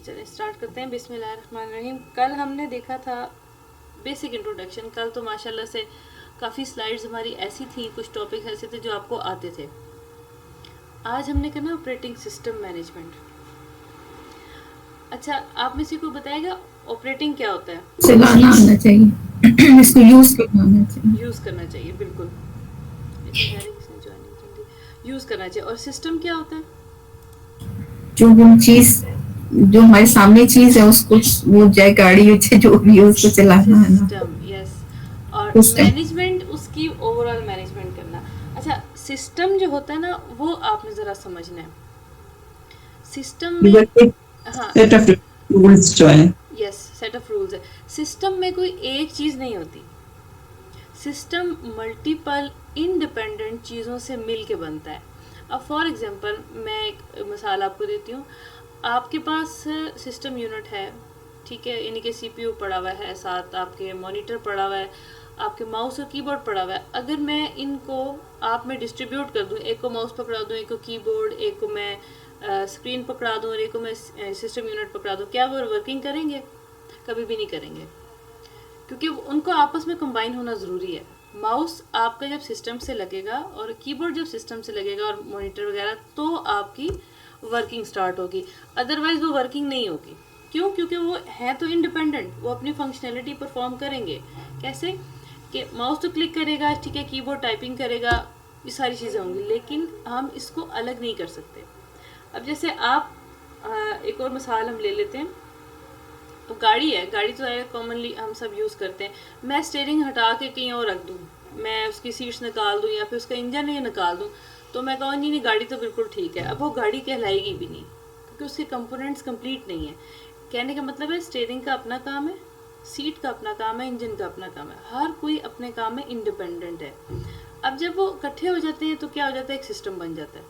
चलिए स्टार्ट करते हैं। बिस्मिल्लाहिर्रहमानिर्रहीम। कल हमने देखा था बेसिक इंट्रोडक्शन। कल तो माशाल्लाह से काफ़ी स्लाइड्स हमारी ऐसी थी, कुछ टॉपिक्स ऐसे थे जो आपको आते थे। आज हमने करना ऑपरेटिंग सिस्टम मैनेजमेंट। अच्छा, आप में से कोई बताएगा ऑपरेटिंग क्या होता है? चलाना आना चाहिए इसको यूज करना आना चाहिए। यूज़ करना चाहिए, बिल्कुल। इतनी सारी किसने ज्वाइनिंग जल्दी यूज़ करना चाहिए। और सिस्टम क्या होता है? जो वो चीज जो हमारे सामने चीज है उसको वो चाहे गाड़ी हो चाहे जो भी हो उसको चलाना है ना। System, yes. और सिस्टम मैनेजमेंट उसकी ओवरऑल मैनेजमेंट करना। अच्छा, सिस्टम जो होता है ना वो आपने ज़रा समझना है। सिस्टम में, हाँ, सेट ऑफ रूल्स जो है। यस, सेट ऑफ रूल्स है। सिस्टम में कोई एक चीज़ नहीं होती। सिस्टम मल्टीपल इंडिपेंडेंट चीज़ों से मिल के बनता है। अब फॉर एग्जांपल मैं एक मिसाल आपको देती हूँ। आपके पास सिस्टम यूनिट है, ठीक है, यानी कि सीपीयू पड़ा हुआ है, साथ आपके मॉनिटर पड़ा हुआ है, आपके माउस और कीबोर्ड पड़ा हुआ है। अगर मैं इनको आप में डिस्ट्रीब्यूट कर दूँ, एक को माउस पकड़ा दूँ, एक को कीबोर्ड, एक को मैं स्क्रीन पकड़ा दूँ और एक को मैं सिस्टम यूनिट पकड़ा दूँ, क्या वो वर्किंग करेंगे? कभी भी नहीं करेंगे, क्योंकि उनको आपस में कंबाइन होना ज़रूरी है। माउस आपका जब सिस्टम से लगेगा और कीबोर्ड जब सिस्टम से लगेगा और मॉनिटर वगैरह, तो आपकी वर्किंग स्टार्ट होगी। अदरवाइज वो वर्किंग नहीं होगी। क्यों? क्योंकि वो है तो इंडिपेंडेंट, वो अपनी फंक्शनैलिटी परफॉर्म करेंगे। कैसे? कि माउस तो क्लिक करेगा, ठीक है, कीबोर्ड टाइपिंग करेगा, ये सारी चीज़ें होंगी, लेकिन हम इसको अलग नहीं कर सकते। अब जैसे आप एक और मिसाल हम ले लेते हैं। तो गाड़ी है, गाड़ी तो कॉमनली हम सब यूज़ करते हैं। मैं स्टेयरिंग हटा के कहीं और रख दूँ, मैं उसकी सीट्स निकाल दूँ या फिर उसका इंजन ही निकाल दूँ, तो मैं कहूँ नहीं नहीं गाड़ी तो बिल्कुल ठीक है, अब वो गाड़ी कहलाएगी भी नहीं, क्योंकि उसके कंपोनेंट्स कंप्लीट नहीं है। कहने का मतलब है स्टेयरिंग का अपना काम है, सीट का अपना काम है, इंजन का अपना काम है, हर कोई अपने काम में इंडिपेंडेंट है। अब जब वो इकट्ठे हो जाते हैं तो क्या हो जाता है, एक सिस्टम बन जाता है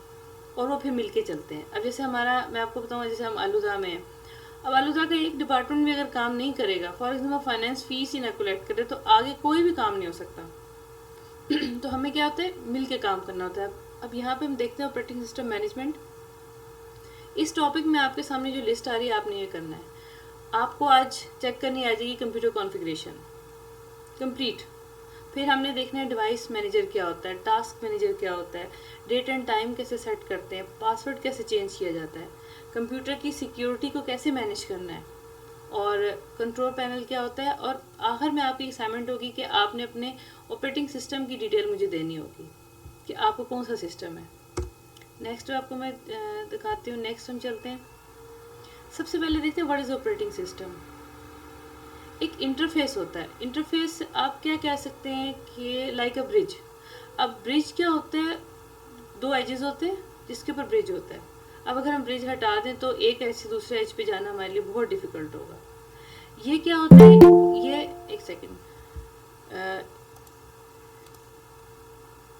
और वो फिर मिलके चलते हैं। अब जैसे हमारा, मैं आपको बताऊँ, जैसे हम आलूदा में हैं। अब आलूदा का एक डिपार्टमेंट भी अगर काम नहीं करेगा, फॉर एग्जाम्पल फाइनेंस फीस ही ना कलेक्ट करे, तो आगे कोई भी काम नहीं हो सकता। तो हमें क्या होता है, मिल के काम करना होता है। अब यहाँ पे हम देखते हैं ऑपरेटिंग सिस्टम मैनेजमेंट। इस टॉपिक में आपके सामने जो लिस्ट आ रही है आपने ये करना है। आपको आज चेक करनी आ जाएगी कंप्यूटर कॉन्फ़िगरेशन कंप्लीट। फिर हमने देखना है डिवाइस मैनेजर क्या होता है, टास्क मैनेजर क्या होता है, डेट एंड टाइम कैसे सेट करते हैं, पासवर्ड कैसे चेंज किया जाता है, कंप्यूटर की सिक्योरिटी को कैसे मैनेज करना है, और कंट्रोल पैनल क्या होता है। और आखिर में आपकी असाइनमेंट होगी कि आपने अपने ऑपरेटिंग सिस्टम की डिटेल मुझे देनी होगी कि आपको कौन सा सिस्टम है। नेक्स्ट आपको मैं दिखाती हूँ। नेक्स्ट हम चलते हैं। सबसे पहले देखते हैं व्हाट इज़ ऑपरेटिंग सिस्टम। एक इंटरफेस होता है। इंटरफेस आप क्या कह सकते हैं कि लाइक अ ब्रिज। अब ब्रिज क्या होता है, दो एजेस होते हैं जिसके ऊपर ब्रिज होता है। अब अगर हम ब्रिज हटा दें तो एक एज से दूसरे एज पे जाना हमारे लिए बहुत डिफिकल्ट होगा। ये क्या होता है, ये एक सेकेंड,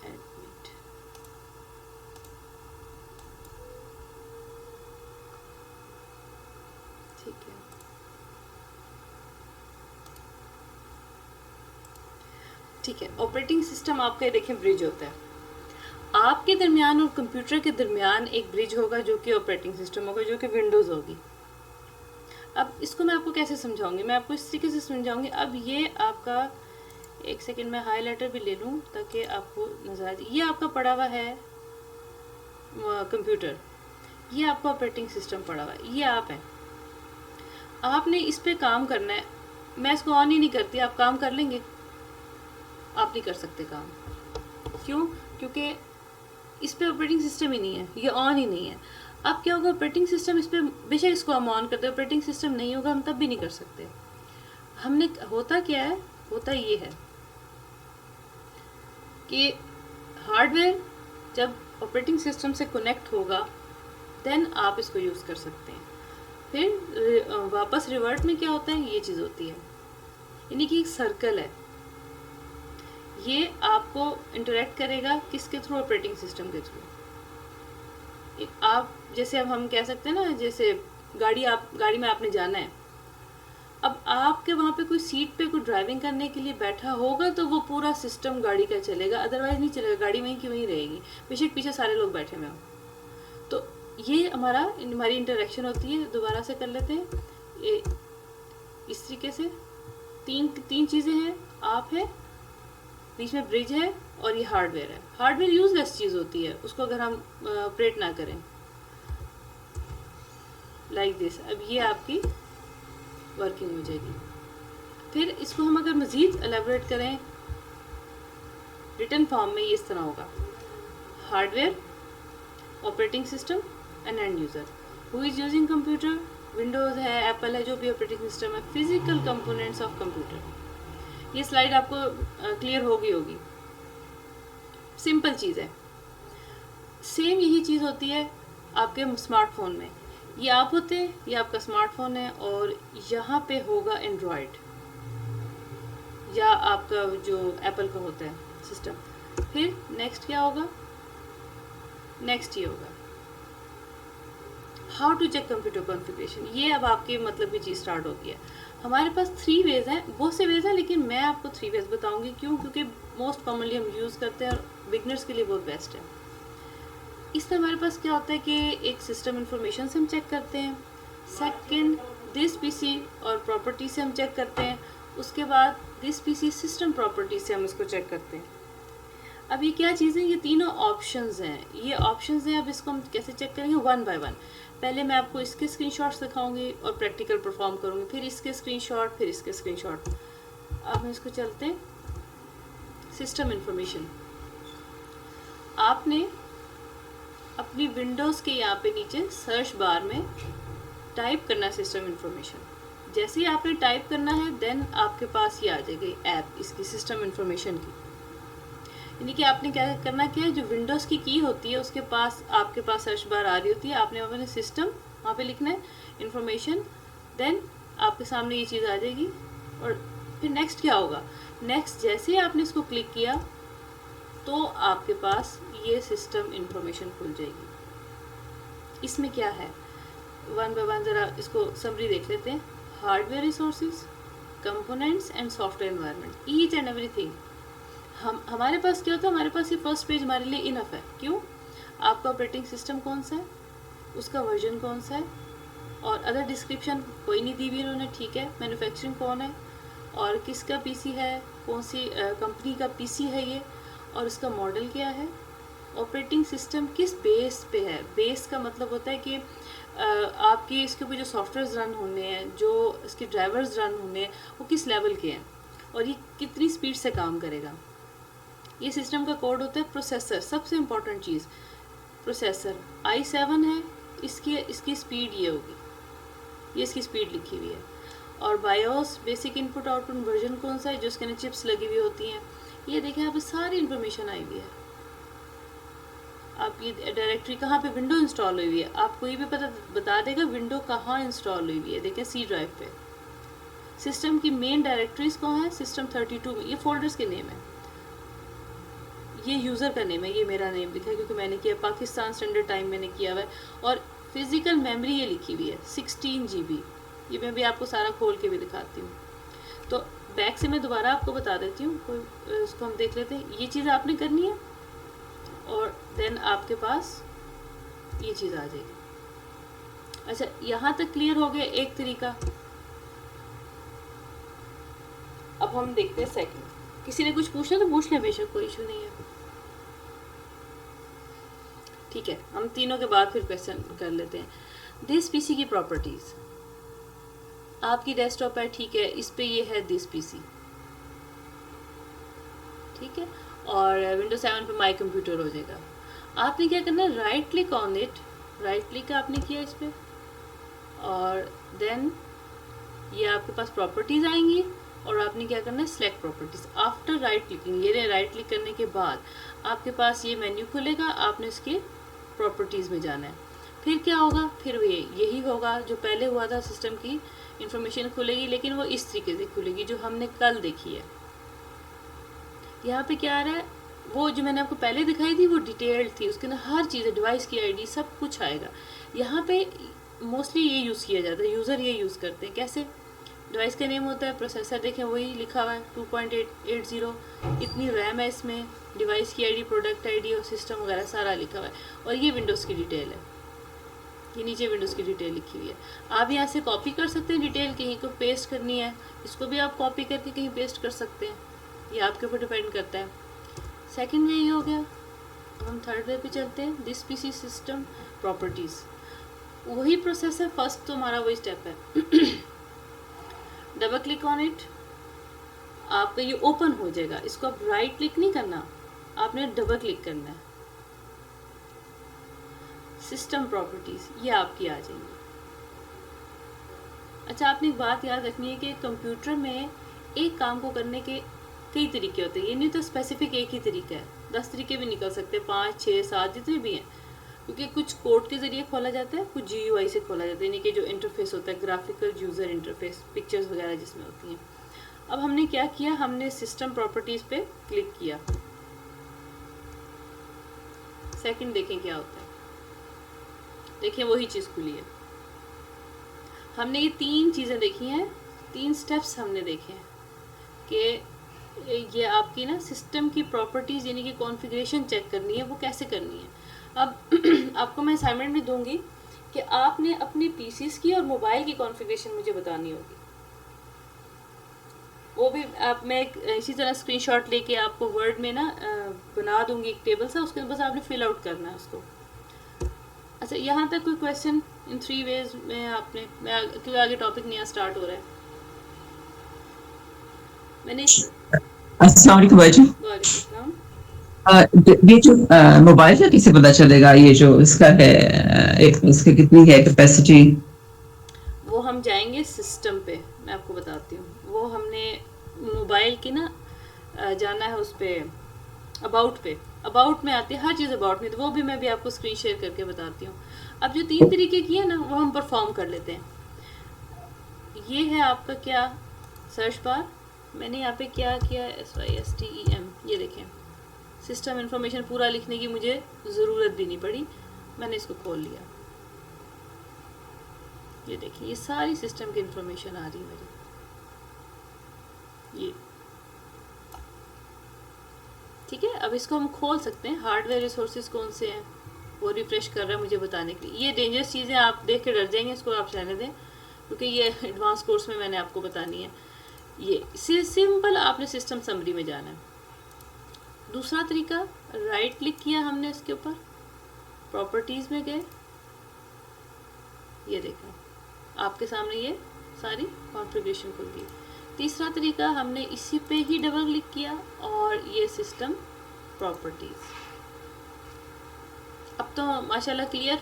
एडमिट, ठीक है, ठीक है। ऑपरेटिंग सिस्टम आपका देखें ब्रिज होता है। आपके दरमियान और कंप्यूटर के दरमियान एक ब्रिज होगा जो कि ऑपरेटिंग सिस्टम होगा, जो कि विंडोज़ होगी। अब इसको मैं आपको कैसे समझाऊंगी, मैं आपको इस तरीके से समझाऊंगी। अब ये आपका, एक सेकेंड मैं हाईलाइटर भी ले लूँ ताकि आपको नजर आ जाए। ये आपका पड़ा हुआ है कंप्यूटर, ये आपका ऑपरेटिंग सिस्टम पड़ा हुआ है, ये आप हैं। आपने इस पे काम करना है। मैं इसको ऑन ही नहीं करती, आप काम कर लेंगे? आप नहीं कर सकते काम। क्यों? क्योंकि इस पे ऑपरेटिंग सिस्टम ही नहीं है, ये ऑन ही नहीं है। अब क्या होगा, ऑपरेटिंग सिस्टम इस पे, बेशक इसको हम ऑन करते, ऑपरेटिंग सिस्टम नहीं होगा हम तब भी नहीं कर सकते। हमने, होता क्या है, होता ये है कि हार्डवेयर जब ऑपरेटिंग सिस्टम से कनेक्ट होगा देन आप इसको यूज़ कर सकते हैं। फिर वापस रिवर्ट में क्या होता है, ये चीज़ होती है, यानी कि एक सर्कल है। ये आपको इंटरेक्ट करेगा किसके थ्रू, ऑपरेटिंग सिस्टम के थ्रू। आप जैसे, अब हम कह सकते हैं ना, जैसे गाड़ी में आपने जाना है। अब आपके वहाँ पे कोई सीट पे कोई ड्राइविंग करने के लिए बैठा होगा तो वो पूरा सिस्टम गाड़ी का चलेगा, अदरवाइज नहीं चलेगा, गाड़ी वहीं की वहीं रहेगी, बेशक पीछे सारे लोग बैठे हुए हों। तो ये हमारी इंटरेक्शन होती है। दोबारा से कर लेते हैं। ये इस तरीके से तीन चीज़ें हैं, आप है, बीच में ब्रिज है, और ये हार्डवेयर है। हार्डवेयर यूजलेस चीज़ होती है, उसको अगर हम ऑपरेट ना करें लाइक दिस। अब ये आपकी वर्किंग हो जाएगी। फिर इसको हम अगर मज़ीद एलेबोरेट करें रिटन फॉर्म में, ये इस तरह होगा: hardware, operating system and end user. Who is using computer? Windows है, एप्पल है, जो भी ऑपरेटिंग सिस्टम है। Physical components of computer. ये स्लाइड आपको क्लियर होगी। सिंपल चीज़ है। सेम यही चीज़ होती है आपके स्मार्टफोन में। ये आप होते हैं, ये आपका स्मार्टफोन है, और यहाँ पे होगा एंड्रॉयड या आपका जो एप्पल का होता है सिस्टम। फिर नेक्स्ट क्या होगा? नेक्स्ट ये होगा how to check computer configuration. ये अब आपके मतलब की चीज़ स्टार्ट होती है। हमारे पास 3 वेज हैं, बहुत से वेज हैं, लेकिन मैं आपको 3 वेज बताऊंगी। क्यों? क्योंकि मोस्ट कॉमनली हम यूज़ करते हैं और बिगनर्स के लिए बहुत बेस्ट है। इसमें हमारे पास क्या होता है कि एक सिस्टम इंफॉर्मेशन से हम चेक करते हैं, सेकंड दिस पीसी और प्रॉपर्टी से हम चेक करते हैं, उसके बाद दिस पीसी सिस्टम प्रॉपर्टी से हम इसको चेक करते हैं। अब ये क्या चीज़ें? ये तीनों ऑप्शंस हैं। ये ऑप्शंस हैं, अब इसको हम कैसे चेक करेंगे? One by one. पहले मैं आपको इसके स्क्रीनशॉट्स दिखाऊंगी और प्रैक्टिकल परफॉर्म करूंगी, फिर इसके स्क्रीनशॉट, फिर इसके स्क्रीनशॉट। अब हम इसको चलते हैं सिस्टम इंफॉर्मेशन। आपने अपनी विंडोज़ के यहाँ पे नीचे सर्च बार में टाइप करना है सिस्टम इंफॉर्मेशन। जैसे ही आपने टाइप करना है, देन आपके पास ये आ जाएगी ऐप इसकी सिस्टम इंफॉर्मेशन की। यानी कि आपने क्या करना, क्या है, जो विंडोज़ की होती है उसके पास आपके पास सर्च बार आ रही होती है, आपने अपने सिस्टम वहाँ पे लिखना है इंफॉर्मेशन, देन आपके सामने ये चीज़ आ जाएगी। और फिर नेक्स्ट क्या होगा? नेक्स्ट जैसे ही आपने इसको क्लिक किया तो आपके पास ये सिस्टम इंफॉर्मेशन खुल जाएगी। इसमें क्या है, वन बाय वन ज़रा इसको समरी देख लेते हैं। Hardware resources, components and software environment, each and everything. हमारे पास क्या होता है, हमारे पास ये फर्स्ट पेज हमारे लिए इनफ है। क्यों? आपका ऑपरेटिंग सिस्टम कौन सा है, उसका वर्जन कौन सा है, और अदर डिस्क्रिप्शन कोई नहीं दी हुई उन्होंने, ठीक है। मैन्युफैक्चरिंग कौन है, और किसका पीसी है, कौन सी कंपनी का पीसी है ये, और उसका मॉडल क्या है, ऑपरेटिंग सिस्टम किस बेस पे है। बेस का मतलब होता है कि आपके इसके ऊपर जो सॉफ्टवेयर रन होने हैं, जो इसके ड्राइवर्स रन होने हैं, वो किस लेवल के हैं, और ये कितनी स्पीड से काम करेगा। ये सिस्टम का कोड होता है। प्रोसेसर, सबसे इम्पॉर्टेंट चीज़, प्रोसेसर i7 है, इसकी स्पीड ये होगी, ये इसकी स्पीड लिखी हुई है। और BIOS, basic input output version कौन सा है, जो इसके अंदर चिप्स लगी हुई होती हैं। ये देखें, यहाँ पे सारी इन्फॉर्मेशन आई हुई है। आप ये डायरेक्टरी कहाँ पे विंडो इंस्टॉल हुई है, आपको ये भी बता देगा विंडो कहाँ इंस्टॉल हुई है। देखें सी ड्राइव पे। सिस्टम की मेन डायरेक्टरीज कौन है, सिस्टम 32 में। ये फोल्डर्स के नेम है, ये यूज़र का नेम है, ये मेरा नेम लिखा है क्योंकि मैंने किया पाकिस्तान स्टैंडर्ड टाइम मैंने किया हुआ है। और फिजिकल मेमोरी ये लिखी हुई है 16 GB। ये मैं भी आपको सारा खोल के भी दिखाती हूँ। तो बैक से मैं दोबारा आपको बता देती हूँ, कोई इसको हम देख लेते हैं। ये चीज़ आपने करनी है और देन आपके पास ये चीज़ आ जाएगी। अच्छा, यहाँ तक क्लियर हो गया एक तरीका। अब हम देखते हैं सेकंड। किसी ने कुछ पूछना तो पूछ लें, बेशक कोई इशू नहीं है। ठीक है, हम तीनों के बाद फिर क्वेश्चन कर लेते हैं। दिस पीसी की प्रॉपर्टीज, आपकी डेस्कटॉप है, ठीक है, इस पे ये है दिस पीसी, ठीक है, और विंडोज 7 पे माई कंप्यूटर हो जाएगा। आपने क्या करना है, right click on it, right click आपने किया इस पे, और देन ये आपके पास प्रॉपर्टीज आएंगी और आपने क्या करना है, select properties. After right clicking, ये राइट क्लिक करने के बाद आपके पास ये मेन्यू खुलेगा, आपने इसके प्रॉपर्टीज़ में जाना है। फिर क्या होगा, फिर यही होगा जो पहले हुआ था, सिस्टम की इंफॉर्मेशन खुलेगी, लेकिन वो इस तरीके से खुलेगी जो हमने कल देखी है। यहाँ पे क्या आ रहा है, वो जो मैंने आपको पहले दिखाई थी वो डिटेल्ड थी, उसके अंदर हर चीज़, डिवाइस की आईडी सब कुछ आएगा। यहाँ पे मोस्टली ये यूज़ किया जाता है, यूज़र ये यूज़ करते हैं। कैसे, डिवाइस का नेम होता है, प्रोसेसर देखें वही लिखा हुआ है 2.880, इतनी रैम है इसमें, डिवाइस की आईडी, प्रोडक्ट आईडी और सिस्टम वगैरह सारा लिखा हुआ है, और ये विंडोज़ की डिटेल है। ये नीचे विंडोज़ की डिटेल लिखी हुई है। आप यहाँ से कॉपी कर सकते हैं डिटेल, कहीं को पेस्ट करनी है इसको भी आप कॉपी करके कहीं पेस्ट कर सकते हैं, ये आपके ऊपर डिपेंड करता है। सेकंड वे ये हो गया। अब हम थर्ड वे पे चलते हैं, दिस पीसी सिस्टम प्रॉपर्टीज़। वही प्रोसेस है, फर्स्ट तो हमारा वही स्टेप है। डबल क्लिक ऑन इट, आपका ये ओपन हो जाएगा। इसको आप राइट क्लिक नहीं करना, आपने डबल क्लिक करना है। सिस्टम प्रॉपर्टीज़ ये आपकी आ जाएंगी। अच्छा, आपने एक बात याद रखनी है कि कंप्यूटर में एक काम को करने के कई तरीके होते हैं, ये नहीं तो स्पेसिफिक एक ही तरीका है, 10 तरीके भी निकल सकते हैं, 5, 6, 7 जितने भी हैं, क्योंकि कुछ कोड के ज़रिए खोला जाता है, कुछ GUI से खोला जाता है, यानी कि जो इंटरफेस होता है, ग्राफिकल यूज़र इंटरफेस, पिक्चर्स वगैरह जिसमें होती हैं। अब हमने क्या किया, हमने सिस्टम प्रॉपर्टीज़ पे क्लिक किया। सेकंड देखें क्या होता है, देखिए वही चीज़ खुली है। हमने ये 3 चीज़ें देखी हैं, 3 स्टेप्स हमने देखे हैं कि ये आपकी ना सिस्टम की प्रॉपर्टीज़ यानी कि कॉन्फ़िगरेशन चेक करनी है, वो कैसे करनी है। अब आपको मैं असाइनमेंट भी दूंगी कि आपने अपने पीसीस की और मोबाइल की कॉन्फ़िगरेशन मुझे बतानी होगी। वो भी आप, मैं इसी तरह स्क्रीनशॉट लेके आपको वर्ड में ना बना दूंगी एक टेबल सा, उसके बस आपने फिल आउट करना है उसको। अच्छा, यहाँ तक कोई क्वेश्चन इन 3 वेज में आपने, मैं क्योंकि आगे टॉपिक नया स्टार्ट हो रहा है। मैंने अस्सलाम वालेकुम भाई जी। वालेकुम ये जो मोबाइल का किसे पता चलेगा, ये जो इसका है इसकी कितनी है कैपेसिटी? वो हम जाएंगे सिस्टम पे, मैं आपको बताती हूँ। वो हमने मोबाइल की ना जाना है उस पर, अबाउट पे, अबाउट में आती है हर चीज़ अबाउट में, तो वो भी मैं भी आपको स्क्रीन शेयर करके बताती हूँ। अब जो 3 तरीके की है ना, वो हम परफॉर्म कर लेते हैं। ये है आपका क्या, सर्च बार। मैंने यहाँ पे क्या किया, SYSTEM, ये देखें, सिस्टम इंफॉर्मेशन पूरा लिखने की मुझे ज़रूरत भी नहीं पड़ी, मैंने इसको खोल लिया। ये देखिए, ये सारी सिस्टम की इंफॉर्मेशन आ रही है मेरी। ये ठीक है। अब इसको हम खोल सकते हैं, हार्डवेयर रिसोर्सेज कौन से हैं वो रिफ्रेश कर रहा है मुझे बताने के लिए। ये डेंजरस चीज़ें आप देख के डर जाएंगे, इसको आप रहने दें, क्योंकि ये एडवांस कोर्स में मैंने आपको बतानी है। ये सिंपल आपने सिस्टम समरी में जाना है। दूसरा तरीका, राइट क्लिक किया हमने इसके ऊपर, प्रॉपर्टीज़ में गए, ये देखा आपके सामने ये सारी कॉन्फ़िगरेशन खुल गई। तीसरा तरीका, हमने इसी पे ही डबल क्लिक किया और ये सिस्टम प्रॉपर्टीज़। अब तो माशाल्लाह क्लियर।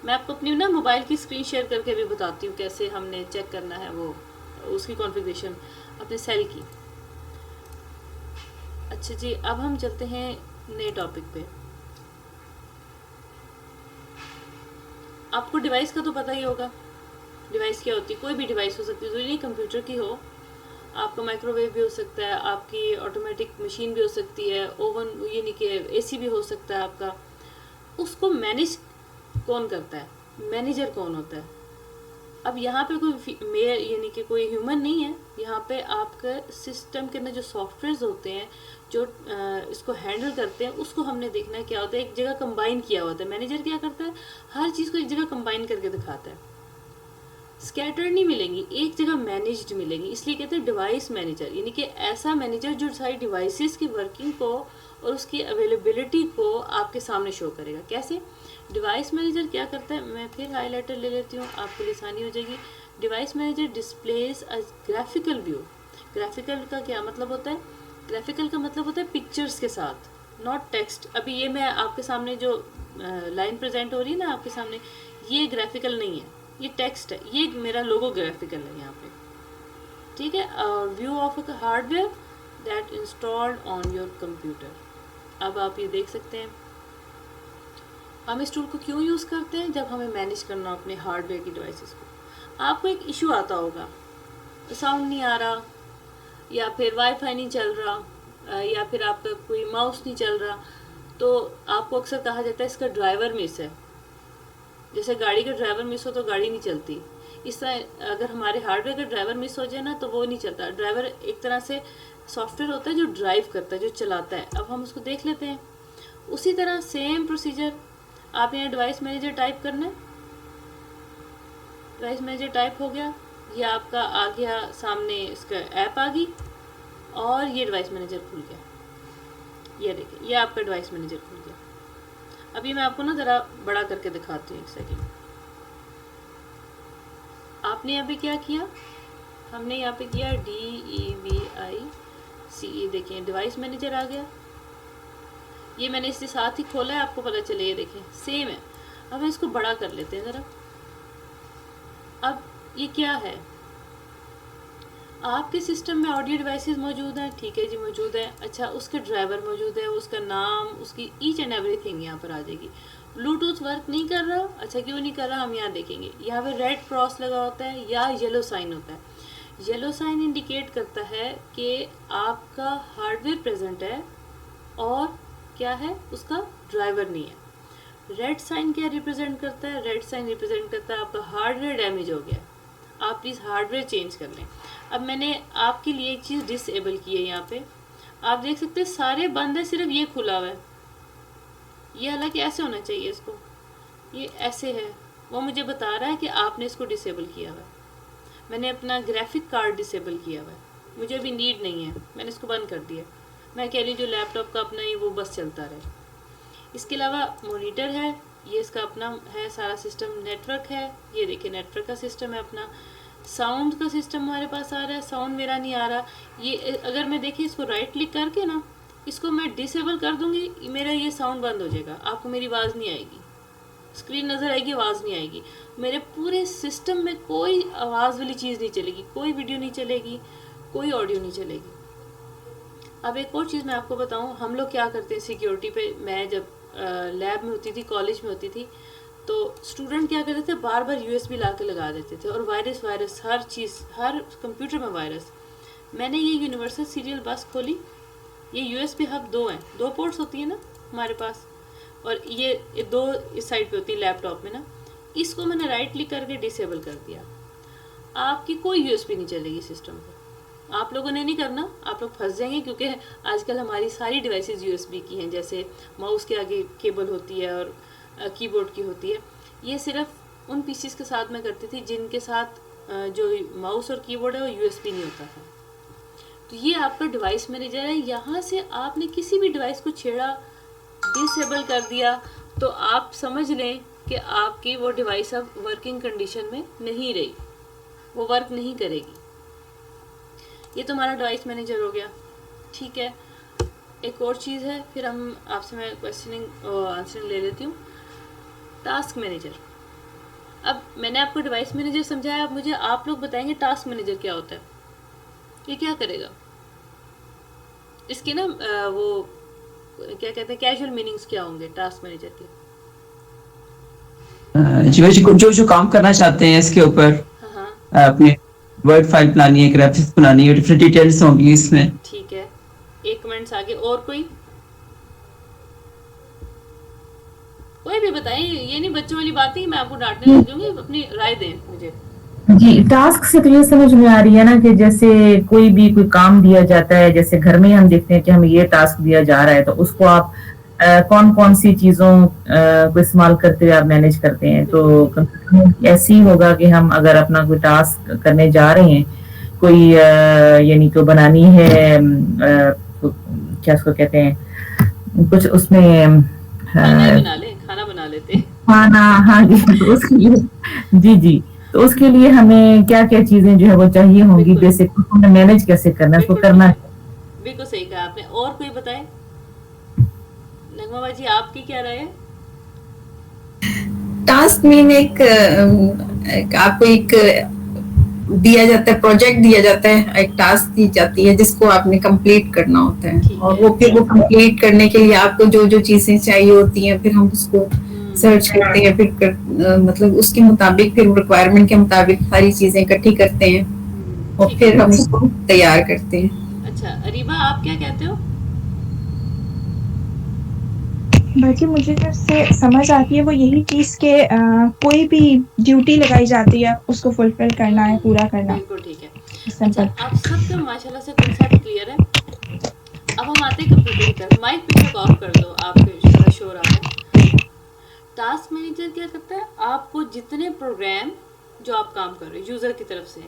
मैं आपको अपनी ना मोबाइल की स्क्रीन शेयर करके भी बताती हूँ कैसे हमने चेक करना है वो उसकी कॉन्फ़िगरेशन अपने सेल की। अच्छा जी, अब हम चलते हैं नए टॉपिक पे। आपको डिवाइस का तो पता ही होगा, डिवाइस क्या होती है। कोई भी डिवाइस हो सकती है, ज़रूरी नहीं कंप्यूटर की हो, आपका माइक्रोवेव भी हो सकता है, आपकी ऑटोमेटिक मशीन भी हो सकती है, ओवन यानी कि AC भी हो सकता है आपका। उसको मैनेज कौन करता है, मैनेजर कौन होता है। अब यहाँ पे कोई मेयर यानी कि कोई ह्यूमन नहीं है, यहाँ पे आपका सिस्टम के अंदर जो सॉफ्टवेयर्स होते हैं जो इसको हैंडल करते हैं, उसको हमने देखना है क्या होता है। एक जगह कंबाइन किया होता है। मैनेजर क्या करता है, हर चीज़ को एक जगह कंबाइन करके दिखाता है। स्कैटर्ड नहीं मिलेंगी, एक जगह मैनेज्ड मिलेंगी, इसलिए कहते हैं डिवाइस मैनेजर, यानी कि ऐसा मैनेजर जो सारी डिवाइसेस की वर्किंग को और उसकी अवेलेबिलिटी को आपके सामने शो करेगा। कैसे डिवाइस मैनेजर क्या करता है, मैं फिर हाईलाइटर ले लेती हूँ, आपको आसानी हो जाएगी। डिवाइस मैनेजर डिस्प्लेस अ ग्राफिकल व्यू। ग्राफिकल का क्या मतलब होता है, ग्राफिकल का मतलब होता है पिक्चर्स के साथ, नॉट टेक्स्ट। अभी ये मैं आपके सामने जो लाइन प्रेजेंट हो रही है ना आपके सामने, ये ग्राफिकल नहीं है, ये टेक्स्ट है। ये मेरा लोगो ग्राफिकल है यहाँ पे, ठीक है। View of a hardware that installed on your computer. अब आप ये देख सकते हैं हम इस टूल को क्यों यूज़ करते हैं, जब हमें मैनेज करना हो अपने हार्डवेयर की डिवाइसेस को। आपको एक इशू आता होगा, साउंड नहीं आ रहा, या फिर वाईफाई नहीं चल रहा, या फिर आपका कोई माउस नहीं चल रहा, तो आपको अक्सर कहा जाता है इसका ड्राइवर मिस है। जैसे गाड़ी का ड्राइवर मिस हो तो गाड़ी नहीं चलती, इस तरह अगर हमारे हार्डवेयर का ड्राइवर मिस हो जाए ना तो वो नहीं चलता। ड्राइवर एक तरह से सॉफ्टवेयर होता है जो ड्राइव करता है, जो चलाता है। अब हम उसको देख लेते हैं। उसी तरह सेम प्रोसीजर आपने यहाँ डिवाइस मैनेजर टाइप करना है, डिवाइस मैनेजर टाइप हो गया, ये आपका आ गया सामने, इसका ऐप आ गई और ये डिवाइस मैनेजर खुल गया। ये देखिए, ये आपका डिवाइस मैनेजर खुल गया। अभी मैं आपको ना ज़रा बड़ा करके दिखाती हूँ, एक सेकेंड। आपने यहाँ पे क्या किया, हमने यहाँ पे किया DEVICE, देखिए डिवाइस मैनेजर आ गया। ये मैंने इसके साथ ही खोला है, आपको पता चले, ये देखें सेम है। अब हम इसको बड़ा कर लेते हैं ज़रा। अब ये क्या है, आपके सिस्टम में ऑडियो डिवाइसेस मौजूद हैं, ठीक है जी, मौजूद है। अच्छा, उसके ड्राइवर मौजूद है, उसका नाम, उसकी ईच एंड एवरीथिंग यहाँ पर आ जाएगी। ब्लूटूथ वर्क नहीं कर रहा, अच्छा क्यों नहीं कर रहा, हम यहाँ देखेंगे। यहाँ पे रेड क्रॉस लगा होता है या येलो साइन होता है। येलो साइन इंडिकेट करता है कि आपका हार्डवेयर प्रेजेंट है और क्या है, उसका ड्राइवर नहीं है। रेड साइन क्या रिप्रेजेंट करता है, रेड साइन रिप्रेजेंट करता है आपका हार्डवेयर डैमेज हो गया, आप प्लीज़ हार्डवेयर चेंज कर लें। अब मैंने आपके लिए एक चीज़ डिसेबल की है, यहाँ पे आप देख सकते हैं सारे बंद है, सिर्फ ये खुला हुआ है। ये हालांकि ऐसे होना चाहिए, इसको ये ऐसे है, वो मुझे बता रहा है कि आपने इसको डिसेबल किया हुआ है। मैंने अपना ग्राफिक कार्ड डिसेबल किया हुआ है, मुझे अभी नीड नहीं है, मैंने इसको बंद कर दिया। मैं कह रही हूँ जो लैपटॉप का अपना ही वो बस चलता रहे। इसके अलावा मॉनिटर है, ये इसका अपना है सारा सिस्टम। नेटवर्क है, ये देखिए नेटवर्क का सिस्टम है अपना। साउंड का सिस्टम हमारे पास आ रहा है, साउंड मेरा नहीं आ रहा। ये अगर मैं देखिए इसको राइट क्लिक करके ना, इसको मैं डिसेबल कर दूंगी, मेरा ये साउंड बंद हो जाएगा, आपको मेरी आवाज़ नहीं आएगी, स्क्रीन नज़र आएगी, आवाज़ नहीं आएगी। मेरे पूरे सिस्टम में कोई आवाज़ वाली चीज़ नहीं चलेगी, कोई वीडियो नहीं चलेगी, कोई ऑडियो नहीं चलेगी। अब एक और चीज़ मैं आपको बताऊं, हम लोग क्या करते हैं सिक्योरिटी पे, मैं जब लैब में होती थी, कॉलेज में होती थी, तो स्टूडेंट क्या करते थे, बार बार USB ला के लगा देते थे, और वायरस हर चीज़, हर कंप्यूटर में वायरस। मैंने ये यूनिवर्सल सीरियल बस खोली, ये USB हब 2 हैं, 2 पोर्ट्स होती है ना हमारे पास, और ये 2 इस साइड पे होती है लैपटॉप में ना। इसको मैंने राइट क्लिक करके डिसेबल कर दिया, आपकी कोई USB नहीं चलेगी सिस्टम पर। आप लोगों ने नहीं करना, आप लोग फंस जाएंगे, क्योंकि आजकल हमारी सारी डिवाइसेस USB की हैं, जैसे माउस के आगे केबल होती है और कीबोर्ड की होती है। ये सिर्फ उन पीसीस के साथ मैं करती थी जिनके साथ जो माउस और कीबोर्ड है वो USB नहीं होता था। तो ये आपका डिवाइस मैनेजर है, यहाँ से आपने किसी भी डिवाइस को छेड़ा, डिसेबल कर दिया, तो आप समझ लें कि आपकी वो डिवाइस अब वर्किंग कंडीशन में नहीं रही, वो वर्क नहीं करेगी। ये तो हमारा डिवाइस मैनेजर हो गया, ठीक है। एक और चीज़ है, फिर हम आपसे मैं क्वेश्चनिंग आंसरिंग ले लेती हूँ। Task manager. अब मैंने आपको डिवाइस मैनेजर समझाया, अब मुझे आप लोग बताएंगे टास्क मैनेजर क्या होता है, ये क्या करेगा। इसके ना वो क्या कहते हैं, कैजुअल मीनिंग्स क्या होंगे टास्क मैनेजर के। जो काम करना चाहते हैं इसके ऊपर, हाँ, अपने वर्ड फाइल बनानी है, ग्राफिक्स बनानी है, डिफरेंट डिटेल्स होंगी इसमें, ठीक है। एक कमेंट्स आगे, और कोई भी बताएं, ये नहीं बच्चों वाली बात है, मैं आपको डांटने लग जाऊंगी, अपनी राय दें मुझे। जी, टास्क से तो ये समझ में आ रही है ना कि जैसे कोई भी कोई काम दिया जाता है, जैसे घर में हम देखते हैं कि हमें ये टास्क दिया जा रहा है, तो उसको आप कौन कौन सी चीजों को इस्तेमाल करते हुए आप मैनेज करते हैं। तो ऐसे ही होगा कि हम अगर अपना कोई टास्क करने जा रहे हैं, कोई यानी कि बनानी है, क्या उसको कहते हैं, कुछ उसमें खाना बना लेते हैं, खाना, हाँ जी, तो उसके लिए जी, तो उसके लिए हमें क्या क्या चीजें जो है वो चाहिए होंगी, बेसिक हमें मैनेज कैसे करना है, उसको करना है। बिल्कुल सही कहा आपने। और कोई बताए, नगमा बाजी आपकी क्या राय है। टास्क मीन एक आपको एक दिया जाता है, प्रोजेक्ट दिया जाता है, एक टास्क दी जाती है जिसको आपने कंप्लीट करना होता है, और वो फिर वो कंप्लीट करने के लिए आपको जो जो चीजें चाहिए होती हैं, फिर हम उसको सर्च करते हैं, फिर मतलब उसके मुताबिक, फिर रिक्वायरमेंट के मुताबिक सारी चीजें इकट्ठी करते हैं और फिर हम उसको तैयार करते हैं। अच्छा अरीबा, आप क्या कहते हो। बाकी मुझे जैसे समझ आती है वो यही चीज के कोई भी ड्यूटी लगाई जाती है उसको फुलफिल करना है, पूरा करना। बिल्कुल ठीक है। अच्छा, आप सबका माशाल्लाह से कॉन्सेप्ट क्लियर है। अब हम आते हैं कंप्यूटर की तरफ। माइक पे ऑफ कर दो, आपके शोर आ रहा है। टास्क मैनेजर क्या करता है, आपको जितने प्रोग्राम जो आप काम कर रहे हो यूज़र की तरफ से,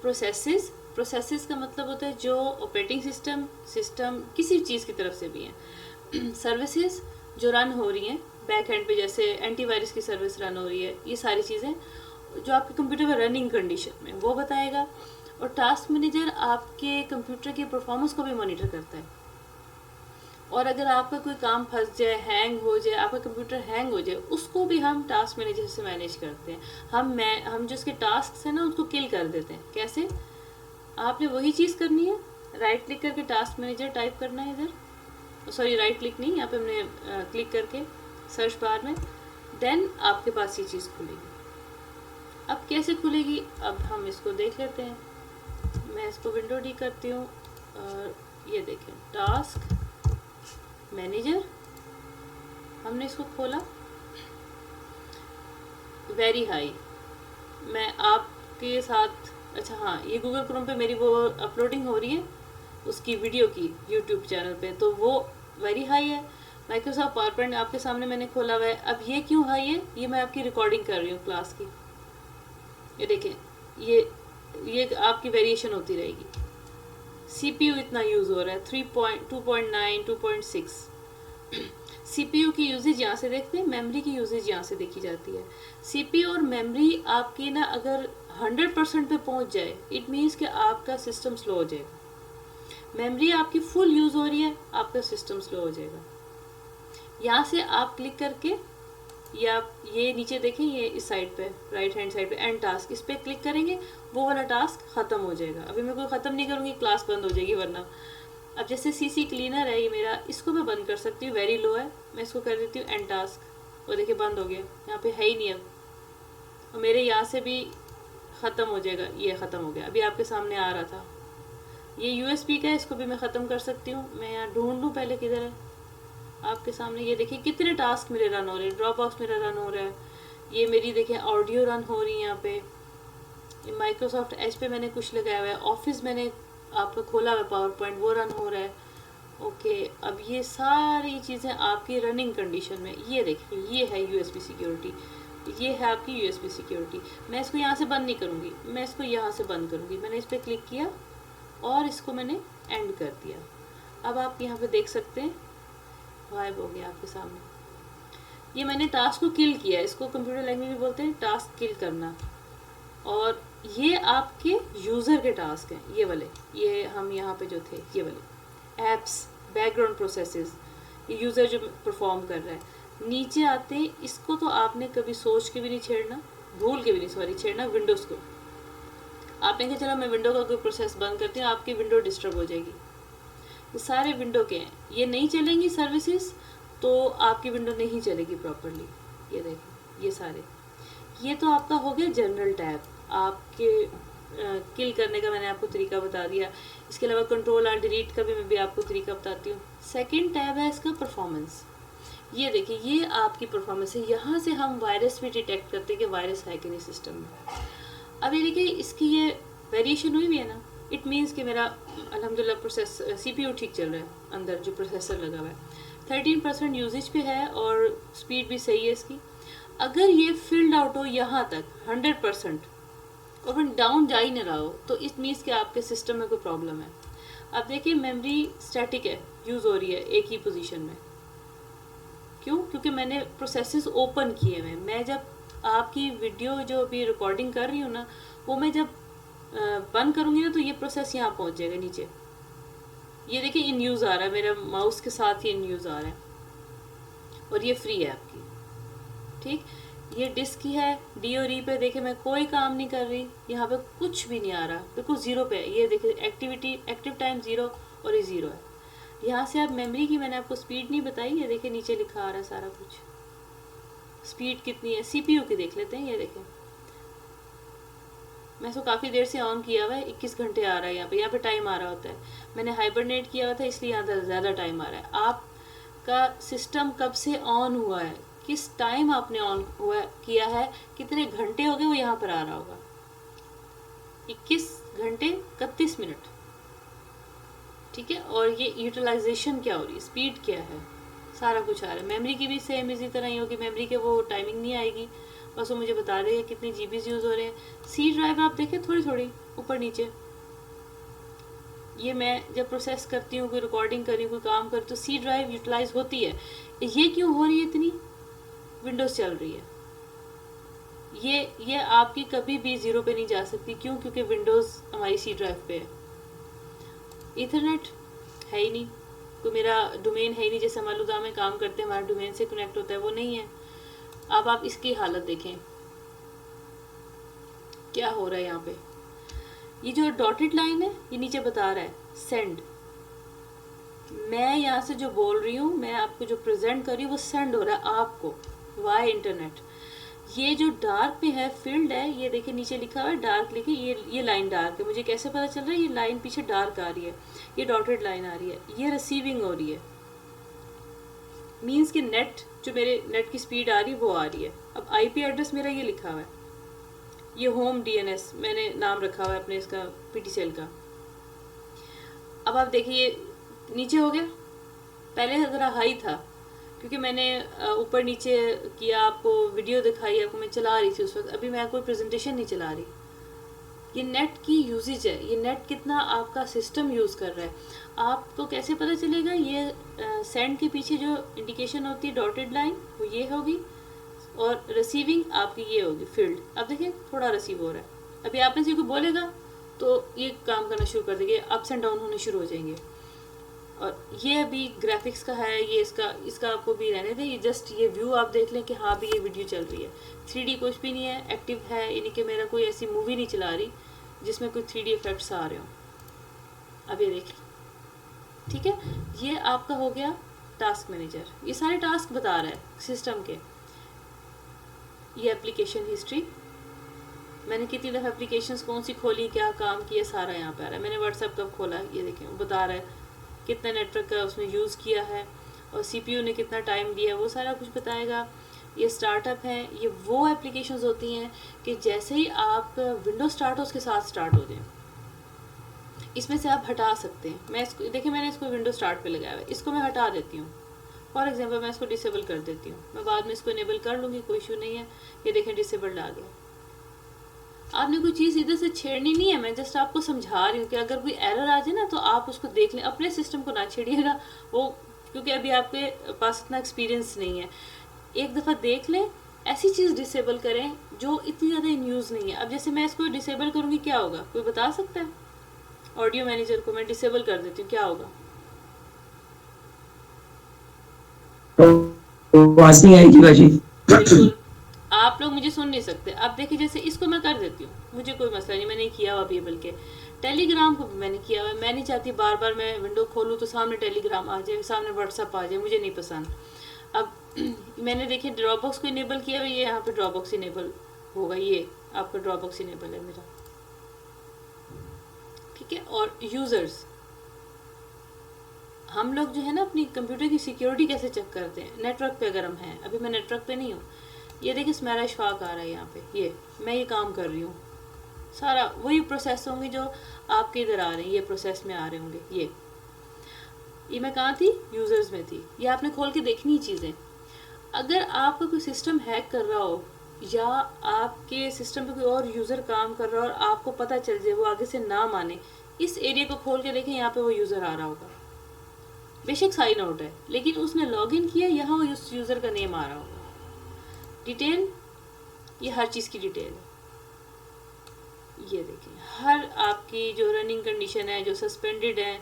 प्रोसेसेस का मतलब होता है जो ऑपरेटिंग सिस्टम किसी चीज़ की तरफ से भी है, सर्विसेज जो रन हो रही हैं बैक एंड पे, जैसे एंटीवायरस की सर्विस रन हो रही है, ये सारी चीज़ें जो आपके कंप्यूटर में रनिंग कंडीशन में वो बताएगा। और टास्क मैनेजर आपके कंप्यूटर की परफॉर्मेंस को भी मॉनिटर करता है, और अगर आपका कोई काम फंस जाए, हैंग हो जाए, आपका कंप्यूटर हैंग हो जाए, उसको भी हम टास्क मैनेजर से मैनेज करते हैं। हम जो उसके टास्क हैं ना उसको किल कर देते हैं। कैसे? आपने वही चीज़ करनी है, राइट क्लिक करके टास्क मैनेजर टाइप करना है इधर, सॉरी राइट क्लिक नहीं, यहाँ पे हमने क्लिक करके सर्च बार में, देन आपके पास ये चीज़ खुलेगी। अब कैसे खुलेगी, अब हम इसको देख लेते हैं। मैं इसको विंडो डी करती हूँ और ये देखें टास्क मैनेजर, हमने इसको खोला, वेरी हाई। मैं आपके साथ, अच्छा हाँ, ये गूगल क्रोम पे मेरी वो अपलोडिंग हो रही है उसकी वीडियो की यूट्यूब चैनल पे, तो वो वेरी हाई है। माइक्रोसॉफ्ट पावर पॉइंट आपके सामने मैंने खोला हुआ है। अब ये क्यों हाई है, ये मैं आपकी रिकॉर्डिंग कर रही हूँ क्लास की, ये देखें, ये आपकी वेरिएशन होती रहेगी। CPU इतना यूज़ हो रहा है 2.9 2.6। CPU की यूजेज यहाँ से देखते हैं, मेमोरी की यूजेज यहाँ से देखी जाती है। CPU और मेमोरी आपकी ना अगर 100% पे पहुँच जाए, इट मीन्स कि आपका सिस्टम स्लो हो जाएगा। मेमोरी आपकी फुल यूज़ हो रही है, आपका सिस्टम स्लो हो जाएगा। यहाँ से आप क्लिक करके, या ये नीचे देखें, ये इस साइड पे राइट हैंड साइड पे एंड टास्क, इस पर क्लिक करेंगे, वो वाला टास्क ख़त्म हो जाएगा। अभी मैं कोई ख़त्म नहीं करूँगी, क्लास बंद हो जाएगी वरना। अब जैसे CC क्लीनर है ये मेरा, इसको मैं बंद कर सकती हूँ, वेरी लो है, मैं इसको कर देती हूँ एंड टास्क, वो देखिए बंद हो गया, यहाँ पे है ही नहीं अब। और मेरे यहाँ से भी ख़त्म हो जाएगा, ये ख़त्म हो गया, अभी आपके सामने आ रहा था। ये USB का है, इसको भी मैं ख़त्म कर सकती हूँ। मैं यहाँ ढूंढ लूँ पहले किधर है, आपके सामने ये देखिए कितने टास्क मेरे रन हो रहे हैं। ड्रॉप बॉक्स मेरा रन हो रहा है, ये मेरी देखिए ऑडियो रन हो रही है यहाँ पे। माइक्रोसॉफ्ट एज पे मैंने कुछ लगाया हुआ है, ऑफिस मैंने आपका खोला हुआ है, पावर पॉइंट वो रन हो रहा है। ओके, अब ये सारी चीज़ें आपकी रनिंग कंडीशन में, ये देखिए ये है USB सिक्योरिटी, ये है आपकी USB सिक्योरिटी। मैं इसको यहाँ से बंद नहीं करूँगी, मैं इसको यहाँ से बंद करूँगी। मैंने इस पर क्लिक किया और इसको मैंने एंड कर दिया। अब आप यहाँ पे देख सकते हैं गायब हो गया आपके सामने। ये मैंने टास्क को किल किया, इसको कंप्यूटर लैंग्वेज में बोलते हैं टास्क किल करना। और ये आपके यूज़र के टास्क हैं, ये वाले, ये हम यहाँ पे जो थे ये वाले एप्स, बैकग्राउंड प्रोसेसेस, ये यूज़र जो परफॉर्म कर रहा है। नीचे आते हैं, इसको तो आपने कभी सोच के भी नहीं छेड़ना, भूल के भी नहीं सॉरी छेड़ना, विंडोज़ को। आपने कहा चलो मैं विंडो का कोई प्रोसेस बंद करती हूँ, आपकी विंडो डिस्टर्ब हो जाएगी। ये सारे विंडो के हैं, ये नहीं चलेंगी सर्विसेज तो आपकी विंडो नहीं चलेगी प्रॉपरली। ये देखें ये सारे, ये तो आपका हो गया जनरल टैब, आपके किल करने का मैंने आपको तरीका बता दिया। इसके अलावा Ctrl+Alt+Delete का भी मैं भी आपको तरीका बताती हूँ। सेकंड टैब है इसका परफॉर्मेंस। ये देखिए ये आपकी परफॉर्मेंस है, यहाँ से हम वायरस भी डिटेक्ट करते हैं कि वायरस है कि नहीं सिस्टम में। अब ये देखिए इसकी ये वेरिएशन हुई भी है ना, इट मीन्स कि मेरा अल्हम्दुलिल्लाह CPU ठीक चल रहा है, अंदर जो प्रोसेसर लगा हुआ है 13% यूजेज पे है और स्पीड भी सही है इसकी। अगर ये फिल्ड आउट हो यहाँ तक 100% और फिर डाउन जा ही नहीं रहा हो, तो इट मीन्स कि आपके सिस्टम में कोई प्रॉब्लम है। अब देखिए मेमोरी स्टैटिक है, यूज़ हो रही है एक ही पोजीशन में। क्यों? क्योंकि मैंने प्रोसेसेस ओपन किए हुए हैं। मैं जब आपकी वीडियो जो अभी रिकॉर्डिंग कर रही हूँ ना, वो मैं जब बंद करूँगी ना, तो ये प्रोसेस यहाँ पहुँच जाएगा नीचे। ये देखिए इन यूज़ आ रहा है, मेरा माउस के साथ ही इन यूज़ आ रहा है, और ये फ्री है आपकी। ठीक, ये डिस्क की है, डी और ई पे देखिए मैं कोई काम नहीं कर रही, यहाँ पे कुछ भी नहीं आ रहा, बिल्कुल ज़ीरो पे है। ये देखिए एक्टिव टाइम 0 और ये 0 है। यहाँ से आप मेमोरी की मैंने आपको स्पीड नहीं बताई, ये देखिए नीचे लिखा आ रहा है सारा कुछ, स्पीड कितनी है। CPU की देख लेते हैं, ये देखें मैं इसको काफ़ी देर से ऑन किया हुआ है, 21 घंटे आ रहा है यहाँ पे टाइम आ रहा होता है। मैंने हाइबरनेट किया हुआ था इसलिए यहाँ ज़्यादा टाइम आ रहा है। आपका सिस्टम कब से ऑन हुआ है, किस टाइम आपने ऑन हुआ किया है, कितने घंटे हो गए, वो यहाँ पर आ रहा होगा 21 घंटे 31 मिनट। ठीक है, और ये यूटिलाइजेशन क्या हो रही है, स्पीड क्या है, सारा कुछ आ रहा है। मेमोरी की भी सेम इसी तरह ही होगी, मेमोरी के वो टाइमिंग नहीं आएगी, बस वो मुझे बता देगा कितनी जीबीज यूज़ हो रहे हैं। सी ड्राइव आप देखें थोड़ी थोड़ी ऊपर नीचे, ये मैं जब प्रोसेस करती हूँ, कोई रिकॉर्डिंग कर रही हूँ, कोई काम कर, तो सी ड्राइव यूटिलाइज होती है। ये क्यों हो रही है इतनी? विंडोज़ चल रही है। ये आपकी कभी भी ज़ीरो पे नहीं जा सकती। क्यों? क्योंकि विंडोज़ हमारी सी ड्राइव पे है। इथरनेट है ही नहीं, कोई मेरा डोमेन है ही नहीं, जैसे हम अलुदा में काम करते हैं हमारा डोमेन से कनेक्ट होता है, वो नहीं है। अब आप इसकी हालत देखें क्या हो रहा है यहाँ पे। ये जो डॉटेड लाइन है ये नीचे बता रहा है सेंड। मैं यहाँ से जो बोल रही हूँ, मैं आपको जो प्रेजेंट कर रही हूँ, वो सेंड हो रहा है आपको वाई इंटरनेट। ये जो डार्क पे है फील्ड है, ये देखिए नीचे लिखा हुआ है डार्क लिखे, ये लाइन डार्क है। मुझे कैसे पता चल रहा है? ये लाइन पीछे डार्क आ रही है, ये डॉटेड लाइन आ रही है, ये रिसीविंग हो रही है। मीन्स कि नेट, जो मेरे नेट की स्पीड आ रही है वो आ रही है। अब आईपी एड्रेस मेरा ये लिखा हुआ है, ये होम डीएनएस मैंने नाम रखा हुआ है अपने इसका पीटीसीएल का। अब आप देखिए नीचे हो गया, पहले ज़रा हाई था क्योंकि मैंने ऊपर नीचे किया, आपको वीडियो दिखाई, आपको मैं चला रही थी उस वक्त, अभी मैं कोई प्रेजेंटेशन नहीं चला रही। ये नेट की यूजेज है, ये नेट कितना आपका सिस्टम यूज़ कर रहा है। आपको कैसे पता चलेगा? ये सेंड के पीछे जो इंडिकेशन होती है डॉटेड लाइन, वो ये होगी, और रिसीविंग आपकी ये होगी फील्ड। अब देखिए थोड़ा रिसीव हो रहा है। अभी आप में से कोई बोलेगा तो ये काम करना शुरू कर देंगे, अप्स एंड डाउन होने शुरू हो जाएंगे। और ये अभी ग्राफिक्स का है, ये इसका आपको भी रहने दें। ये जस्ट ये व्यू आप देख लें कि हाँ भी ये वीडियो चल रही है। 3D कुछ भी नहीं है, एक्टिव है, यानी कि मेरा कोई ऐसी मूवी नहीं चला रही जिसमें कोई 3D इफेक्ट्स आ रहे हों। अब ये देखिए, ठीक है, ये आपका हो गया टास्क मैनेजर। ये सारे टास्क बता रहा है सिस्टम के। ये एप्लीकेशन हिस्ट्री, मैंने कितनी दफ़ा एप्लीकेशंस कौन सी खोली, क्या काम किया, सारा यहाँ पे आ रहा है। मैंने व्हाट्सएप कब खोला, ये देखें वो बता रहा है कितना नेटवर्क का उसने यूज़ किया है, और सीपीयू ने कितना टाइम दिया है, वो सारा कुछ बताएगा। ये स्टार्टअप है, ये वो एप्लीकेशंस होती हैं कि जैसे ही आप विंडो स्टार्ट हो उसके साथ स्टार्ट हो जाए। इसमें से आप हटा सकते हैं। मैं इसको देखिए, मैंने इसको विंडो स्टार्ट पे लगाया हुआ है, इसको मैं हटा देती हूँ। फॉर एग्जांपल मैं इसको डिसेबल कर देती हूँ, मैं बाद में इसको इनेबल कर लूँगी, कोई इशू नहीं है। ये देखें डिसेबल्ड आ गया। आपने कोई चीज़ इधर से छेड़नी नहीं है, मैं जस्ट आपको समझा रही हूँ कि अगर कोई एरर आ जाए ना तो आप उसको देख लें। अपने सिस्टम को ना छेड़िएगा, वो क्योंकि अभी आपके पास इतना एक्सपीरियंस नहीं है। एक दफ़ा देख लें, ऐसी चीज़ डिसेबल करें जो इतनी ज़्यादा इन यूज़ नहीं है। अब जैसे मैं इसको डिसेबल करूँगी, क्या होगा, कोई बता सकता है? ऑडियो मैनेजर को मैं डिसेबल कर देती हूँ, क्या होगा? आवाज नहीं आएगी बाजी। बिल्कुल, आप लोग मुझे सुन नहीं सकते। अब देखिए, जैसे इसको मैं कर देती हूँ, मुझे कोई मसला नहीं, मैंने किया हुआ भी है। बल्कि टेलीग्राम को भी मैंने किया हुआ है। मैं नहीं चाहती बार बार मैं विंडो खोलूँ तो सामने टेलीग्राम आ जाए, सामने व्हाट्सअप आ जाए, मुझे नहीं पसंद। अब मैंने देखिए ड्रॉपबॉक्स को इनेबल किया हुआ, ये यहाँ पे ड्रॉपबॉक्स इनेबल होगा, ये आपका ड्रॉपबॉक्स इनेबल है मेरा, ठीक है। और यूज़र्स, हम लोग जो है ना अपनी कंप्यूटर की सिक्योरिटी कैसे चेक करते हैं? नेटवर्क पे अगर हम हैं, अभी मैं नेटवर्क पे नहीं हूँ, ये देखिए स्मेरा इशफाक आ रहा है यहाँ पे, ये मैं ये काम कर रही हूँ, सारा वही प्रोसेस होंगे जो आपके इधर आ रहे हैं, ये प्रोसेस में आ रहे होंगे। ये मैं कहाँ थी? यूज़र्स में थी। ये आपने खोल के देखनी चीज़ें। अगर आपका कोई सिस्टम हैक कर रहा हो या आपके सिस्टम पे कोई और यूज़र काम कर रहा हो और आपको पता चल जाए, वो आगे से ना माने, इस एरिया को खोल के देखें, यहाँ पे वो यूज़र आ रहा होगा। बेशक साइन आउट है, लेकिन उसने लॉगिन किया, यहाँ वो उस यूज़र का नेम आ रहा होगा। डिटेल, ये हर चीज़ की डिटेल है। ये देखें, हर आपकी जो रनिंग कंडीशन है, जो सस्पेंडेड है,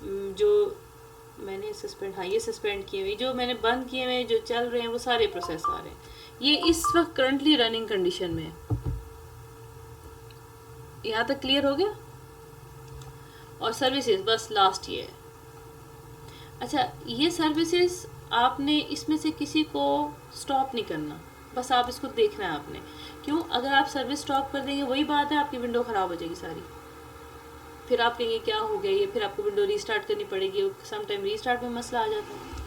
जो मैंने सस्पेंड, हाँ ये सस्पेंड किए हुए, जो मैंने बंद किए हुए, जो चल रहे हैं, वो सारे प्रोसेस आ रहे हैं। ये इस वक्त करंटली रनिंग कंडीशन में है। यहाँ तक क्लियर हो गया? और सर्विसेज बस लास्ट ये है। अच्छा, ये सर्विसेज आपने इसमें से किसी को स्टॉप नहीं करना, बस आप इसको देखना है आपने। क्यों? अगर आप सर्विस स्टॉप कर देंगे, वही बात है, आपकी विंडो ख़राब हो जाएगी सारी। फिर आप कहेंगे क्या हो गया ये, फिर आपको विंडो रीस्टार्ट करनी पड़ेगी, सम टाइम रीस्टार्ट में मसला आ जाता है।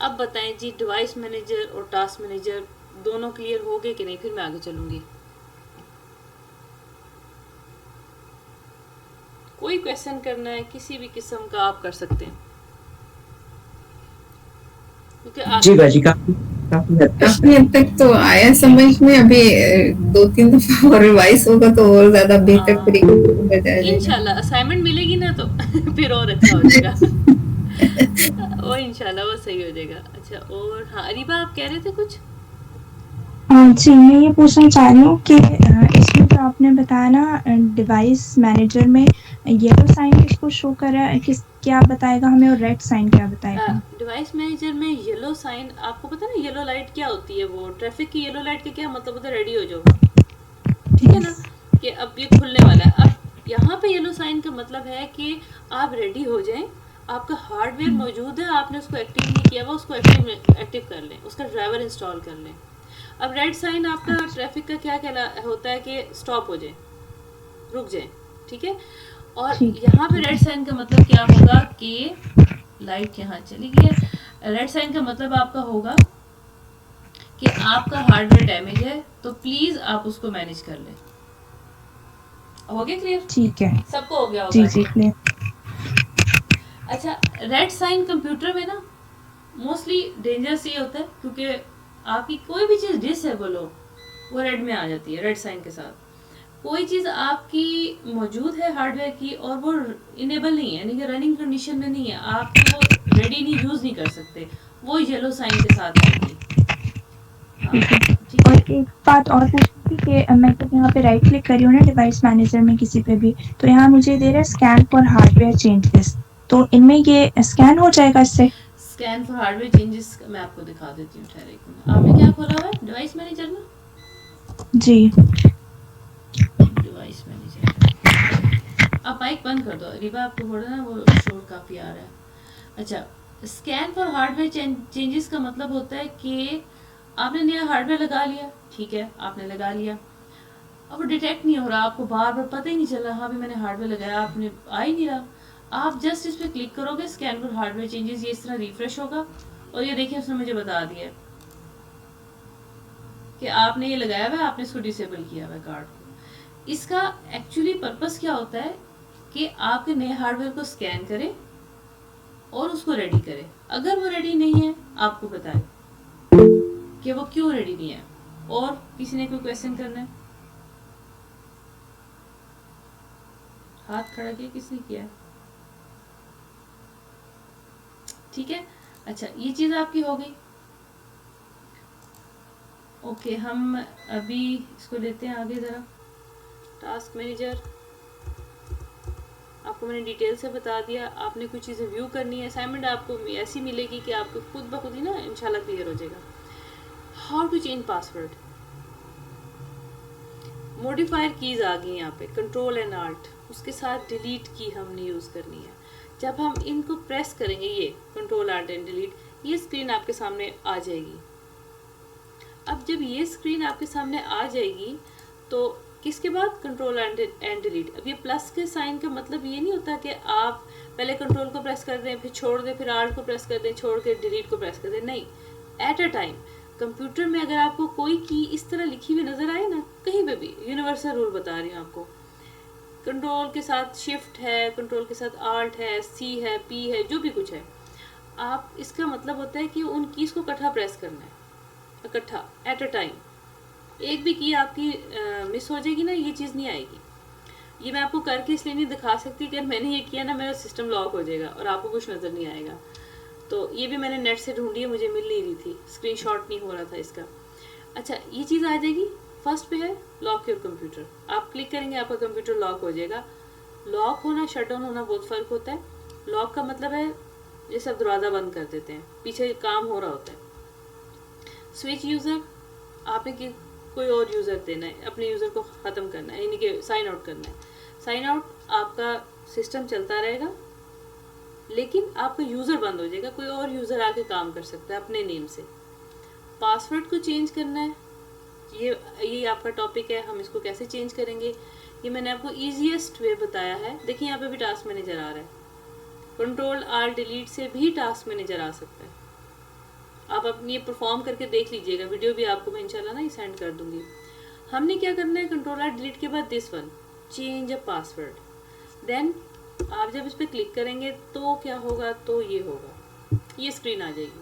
अब बताएं जी, डिवाइस मैनेजर और टास्क मैनेजर दोनों क्लियर हो गए कि नहीं? फिर मैं आगे चलूँगी। कोई क्वेश्चन करना है किसी भी किस्म का, आप कर सकते हैं। क्योंकि जी बाजी, काफी काफी हद तक। काफी हद तक तो आया समझ में। अभी 2-3 दफा और रिवाइज होगा तो और ज्यादा बेहतर तरीके से समझ आ जाएगा। इंशाल्लाह असाइनमेंट मिलेगी ना तो फिर और अच्छा हो जाएगा। वो इंशाल्लाह वो सही हो जाएगा। अच्छा, और हाँ अरीबा आप कह रहे थे कुछ? जी, मैं ये पूछना चाह रही हूँ कि इसमें जो आपने बताया ना डिवाइस मैनेजर में येलो साइन किसको शो कर रहा है, किस क्या बताएगा हमें, और रेड साइन क्या बताएगा? डिवाइस मैनेजर में येलो साइन, आपको पता है ना येलो लाइट क्या होती है? वो ट्रैफिक की येलो लाइट का क्या मतलब होता है? रेडी हो जाओ, ठीक है ना, कि अब ये खुलने वाला है। अब यहाँ पे येलो साइन का मतलब है कि आप रेडी हो जाएं, आपका हार्डवेयर मौजूद है, आपने उसको एक्टिव नहीं किया हुआ, उसको एक्टिव कर लें, उसका ड्राइवर इंस्टॉल कर लें। अब रेड साइन आपका ट्रैफिक का क्या कहला होता है कि स्टॉप हो जाए, रुक जाए, ठीक है। और ठीक यहाँ पे रेड साइन का मतलब क्या होगा कि लाइट यहाँ चली गई है। रेड साइन का मतलब आपका होगा कि आपका हार्डवेयर डैमेज है, तो प्लीज आप उसको मैनेज कर लें। हो गया क्लियर? ठीक है। सबको हो गया जी होगा? जी, क्लियर। अच्छा, रेड साइन कंप्यूटर में ना मोस्टली डेंजरस ये होता है क्योंकि आपकी कोई भी चीज़ डिसेबल हो वो रेड में आ जाती है रेड साइन के साथ। कोई चीज़ आपकी मौजूद है हार्डवेयर की और वो इनेबल नहीं है, यानी कि रनिंग कंडीशन में नहीं है, आप वो रेडी नहीं यूज़ नहीं कर सकते, वो येलो साइन के साथ आएगी। हाँ, ठीक और है। एक बात और पूछनी थी कि मैं जब यहाँ पे राइट क्लिक कर रही हूँ ना डिवाइस मैनेजर में किसी पे भी, तो यहाँ मुझे दे रहा है स्कैन फॉर हार्डवेयर चेंजेस, तो इनमें ये स्कैन हो जाएगा इससे? स्कैन फॉर हार्डवेयर चेंजेस मैं आपको दिखा देती हूँ, ठहरे एक मिनट। आपने क्या खोला हुआ है डिवाइस मैनेजर में? जी। डिवाइस मैनेजर, आप माइक बंद कर दो रिबा, आपको थोड़ा ना वो शोर काफ़ी आ रहा है। अच्छा, स्कैन फॉर हार्डवेयर चेंजेस का मतलब होता है कि आपने नया हार्डवेयर लगा लिया, ठीक है, आपने लगा लिया, अब वो डिटेक्ट नहीं हो रहा, आपको बार बार पता ही नहीं चल रहा हाँ भी मैंने हार्डवेयर लगाया, आपने आ ही नहीं रहा। आप जस्ट इस पर क्लिक करोगे स्कैन फॉर हार्डवेयर चेंजेस, ये इस तरह रिफ्रेश होगा और ये देखिए उसने मुझे बता दिया कि आपने ये लगाया हुआ है, आपने इसको डिसेबल किया हुआ है कार्ड को। इसका एक्चुअली पर्पस क्या होता है कि आपके नए हार्डवेयर को स्कैन करे और उसको रेडी करे। अगर वो रेडी नहीं है आपको बताए कि वो क्यों रेडी नहीं है। और किसी ने कोई क्वेश्चन करना है? हाथ खड़ा किया किसने किया? ठीक है, अच्छा ये चीज़ आपकी हो गई। ओके, हम अभी इसको लेते हैं आगे ज़रा। टास्क मैनेजर आपको मैंने डिटेल से बता दिया, आपने कुछ चीज़ें व्यू करनी है, असाइनमेंट आपको ऐसी मिलेगी कि आपको खुद ब खुद ही ना इंशाल्लाह क्लियर हो जाएगा। How to change password, modifier keys आ गई यहाँ पे, कंट्रोल एंड आल्ट, उसके साथ डिलीट की हमने यूज़ करनी है। जब हम इनको प्रेस करेंगे, ये कंट्रोल आल्ट एंड डिलीट, ये स्क्रीन आपके सामने आ जाएगी। अब जब ये स्क्रीन आपके सामने आ जाएगी तो किसके बाद कंट्रोल एंड डिलीट। अब ये प्लस के साइन का मतलब ये नहीं होता कि आप पहले कंट्रोल को प्रेस कर दें फिर छोड़ दें, फिर आल्ट को प्रेस कर दें छोड़ के डिलीट को प्रेस कर दें, नहीं, एट अ टाइम। कंप्यूटर में अगर आपको कोई की इस तरह लिखी हुई नजर आए ना, कहीं पे भी, यूनिवर्सल रूल बता रही हूँ आपको, कंट्रोल के साथ शिफ्ट है, कंट्रोल के साथ आल्ट है, सी है, पी है, जो भी कुछ है, आप इसका मतलब होता है कि उन कीज को इकट्ठा प्रेस करना है, इकट्ठा एट अ टाइम। एक भी की आपकी मिस हो जाएगी ना, ये चीज़ नहीं आएगी। ये मैं आपको करके इसलिए नहीं दिखा सकती कि मैंने ये किया ना मेरा सिस्टम लॉक हो जाएगा और आपको कुछ नज़र नहीं आएगा। तो ये भी मैंने नेट से ढूंढी है, मुझे मिल नहीं रही थी, स्क्रीनशॉट नहीं हो रहा था इसका। अच्छा, ये चीज़ आ जाएगी। फर्स्ट पे है लॉक योर कंप्यूटर, आप क्लिक करेंगे आपका कंप्यूटर लॉक हो जाएगा। लॉक होना शट डाउन होना बहुत फ़र्क होता है। लॉक का मतलब है जैसे आप दरवाज़ा बंद कर देते हैं, पीछे काम हो रहा होता है। स्विच यूज़र, आपने कोई और यूज़र देना है, अपने यूज़र को ख़त्म करना है, यानी कि साइन आउट करना है। साइन आउट, आपका सिस्टम चलता रहेगा लेकिन आपका यूज़र बंद हो जाएगा, कोई और यूज़र आके काम कर सकता है अपने नेम से। पासवर्ड को चेंज करना है, ये आपका टॉपिक है, हम इसको कैसे चेंज करेंगे ये मैंने आपको ईजीएस्ट वे बताया है। देखिए यहाँ पे भी टास्क मैनेजर आ रहा है, कंट्रोल आल्ट डिलीट से भी टास्क मैनेजर आ सकता है। आप अपनी ये परफॉर्म करके देख लीजिएगा, वीडियो भी आपको मैं इंशाल्लाह ना ही सेंड कर दूंगी। हमने क्या करना है, कंट्रोल आल्ट डिलीट के बाद this one, change a password. Then आप जब इस पर क्लिक करेंगे तो क्या होगा, तो ये होगा, ये स्क्रीन आ जाएगी।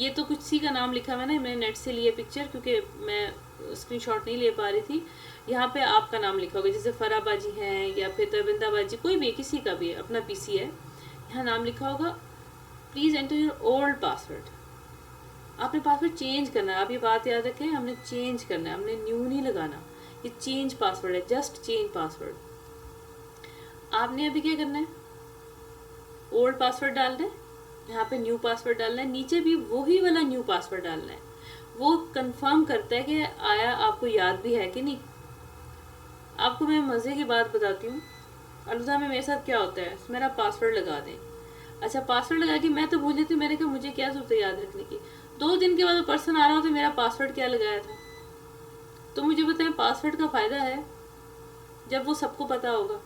ये तो कुछ सी का नाम लिखा मैंने नेट से लिए पिक्चर, क्योंकि मैं स्क्रीनशॉट नहीं ले पा रही थी। यहाँ पे आपका नाम लिखा होगा, जैसे फराबाजी हैं या फिर तबिंदाबाजी, कोई भी किसी का भी है, अपना पीसी है, यहाँ नाम लिखा होगा please enter your old password. आपने पासवर्ड चेंज करना है, आप ये बात याद रखें, हमने चेंज करना है, हमने न्यू नहीं लगाना। ये चेंज पासवर्ड है, जस्ट चेंज पासवर्ड। आपने अभी क्या करना है, ओल्ड पासवर्ड डालना है, यहाँ पे न्यू पासवर्ड डालना है, नीचे भी वही वाला न्यू पासवर्ड डालना है। वो कंफर्म करता है कि आया आपको याद भी है कि नहीं। आपको मैं मज़े की बात बताती हूँ, अलुदा में मेरे साथ क्या होता है, मेरा पासवर्ड लगा दें। अच्छा, पासवर्ड लगा के मैं तो भूल जाती हूँ, मैंने कहा मुझे क्या जरूरत है याद रखने की। 2 दिन के बाद वो पर्सन आ रहा हो तो मेरा पासवर्ड क्या लगाया था। तो मुझे बताएं, पासवर्ड का फ़ायदा है जब वो सबको पता होगा।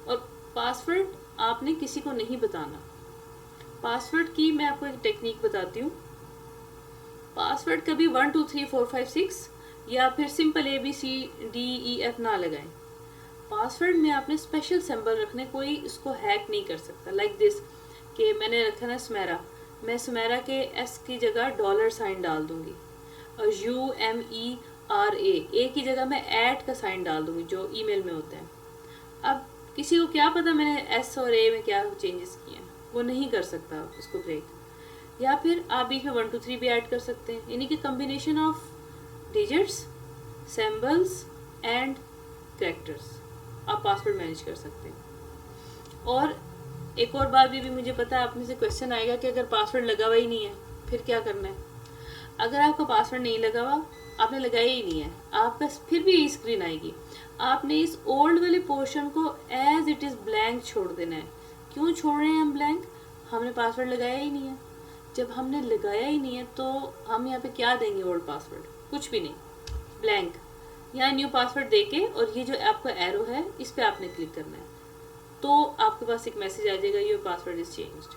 और पासवर्ड आपने किसी को नहीं बताना। पासवर्ड की मैं आपको एक टेक्निक बताती हूँ। पासवर्ड कभी 1 2 3 4 5 6 या फिर सिंपल ABCDEF ना लगाएं। पासवर्ड में आपने स्पेशल सिंबल रखने, कोई इसको हैक नहीं कर सकता। लाइक दिस, कि मैंने रखा ना सुमेरा, मैं सुमेरा के S की जगह $साइन डाल दूंगी, और UMERA, A की जगह मैं @ का साइन डाल दूंगी जो ईमेल में होता है। अब किसी को क्या पता मैंने S और A में क्या चेंजेस किए हैं, वो नहीं कर सकता इसको ब्रेक। या फिर आप बीच में 1 2 3 भी ऐड कर सकते हैं, यानी कि combination of digits, symbols and characters आप पासवर्ड मैनेज कर सकते हैं। और एक और बात भी मुझे पता है आप में से क्वेश्चन आएगा कि अगर पासवर्ड लगा हुआ ही नहीं है फिर क्या करना है। अगर आपका पासवर्ड नहीं लगा हुआ, आपने लगाया ही नहीं है, आपका फिर भी यही स्क्रीन आएगी। आपने इस ओल्ड वाले पोर्शन को एज इट इज़ ब्लैंक छोड़ देना है। क्यों छोड़ रहे हैं हम ब्लैंक, हमने पासवर्ड लगाया ही नहीं है। जब हमने लगाया ही नहीं है तो हम यहाँ पे क्या देंगे, ओल्ड पासवर्ड, कुछ भी नहीं, ब्लैंक। यहाँ न्यू पासवर्ड देके और ये जो आपका एरो है इस पर आपने क्लिक करना है, तो आपके पास एक मैसेज आ जाएगा, योर पासवर्ड इज चेंज्ड।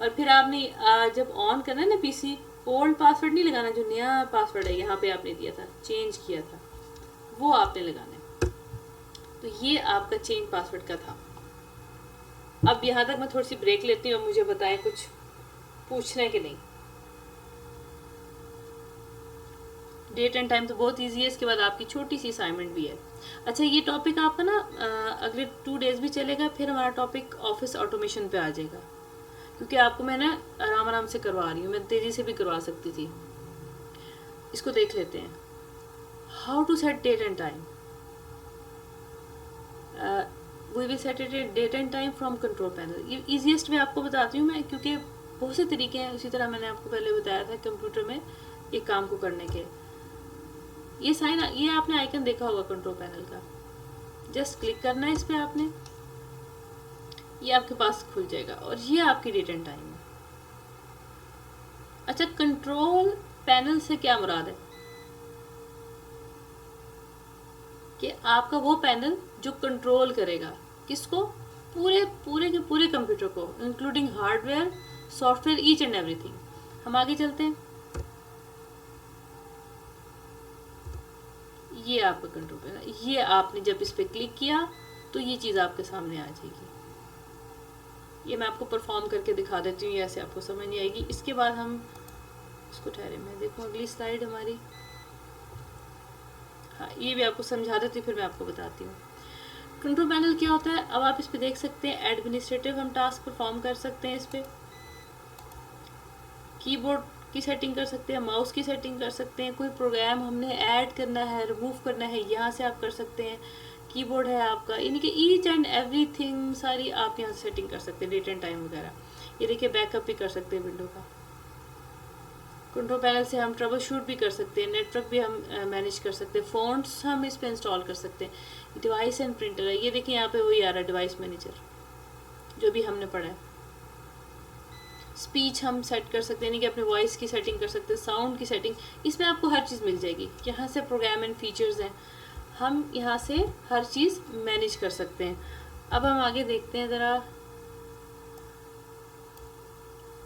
और फिर आपने जब ऑन करना है ना पीसी, ओल्ड पासवर्ड नहीं लगाना, जो नया पासवर्ड है यहाँ पे आपने दिया था, चेंज किया था, वो आपने लगाना है। तो ये आपका चेंज पासवर्ड का था। अब यहाँ तक मैं थोड़ी सी ब्रेक लेती हूँ और मुझे बताएं कुछ पूछना है कि नहीं। डेट एंड टाइम तो बहुत इजी है, इसके बाद आपकी छोटी सी असाइनमेंट भी है। अच्छा, ये टॉपिक आपका ना अगले 2 डेज भी चलेगा, फिर हमारा टॉपिक ऑफिस ऑटोमेशन पे आ जाएगा, क्योंकि आपको मैं ना आराम आराम से करवा रही हूँ, मैं तेज़ी से भी करवा सकती थी। इसको देख लेते हैं, how to set date and time. We will set it date and time from control panel. ये ईजीएस्ट वे आपको बताती हूँ मैं, क्योंकि बहुत से तरीके हैं। उसी तरह मैंने आपको पहले बताया था कंप्यूटर में एक काम को करने के। ये साइन, ये आपने आइकन देखा होगा कंट्रोल पैनल का, जस्ट क्लिक करना है इस पे आपने, ये आपके पास खुल जाएगा और ये आपकी डेट एंड टाइम है। अच्छा, कंट्रोल पैनल से क्या मुराद है कि आपका वो पैनल जो कंट्रोल करेगा किसको, पूरे के पूरे कंप्यूटर को, including hardware, software, each and everything. हम आगे चलते हैं। ये आपका कंट्रोल पैनल, ये आपने जब इस पर क्लिक किया तो ये चीज़ आपके सामने आ जाएगी। ये मैं आपको परफॉर्म करके दिखा देती हूँ, ऐसे आपको समझ नहीं आएगी। इसके बाद हम इसको ठहरे, मैं देखूँ अगली स्लाइड हमारी, हाँ ये भी आपको समझा देती हूँ, फिर मैं आपको बताती हूँ कंट्रोल पैनल क्या होता है। अब आप इस पर देख सकते हैं एडमिनिस्ट्रेटिव हम टास्क परफॉर्म कर सकते हैं, इस पर कीबोर्ड की सेटिंग कर सकते हैं, माउस की सेटिंग कर सकते हैं, कोई प्रोग्राम हमने ऐड करना है, रिमूव करना है, यहाँ से आप कर सकते हैं। कीबोर्ड है आपका, यानी कि ईच एंड एवरीथिंग सारी आप यहाँ सेटिंग कर सकते हैं, डेट एंड टाइम वगैरह। ये देखिए बैकअप भी कर सकते हैं विंडो का। कंट्रोल पैनल से हम ट्रबल शूट भी कर सकते हैं, नेटवर्क भी हम मैनेज कर सकते हैं, फ़ॉन्ट्स हम इस पर इंस्टॉल कर सकते हैं। डिवाइस एंड प्रिंटर है, ये देखिए यहाँ पे वही आ रहा है डिवाइस मैनेजर, जो भी हमने पढ़ा है। स्पीच हम सेट कर सकते हैं, यानी कि अपने वॉइस की सेटिंग कर सकते हैं, साउंड की सेटिंग, इसमें आपको हर चीज़ मिल जाएगी। यहाँ से प्रोग्राम एंड फीचर्स हैं, हम यहाँ से हर चीज़ मैनेज कर सकते हैं। अब हम आगे देखते हैं ज़रा,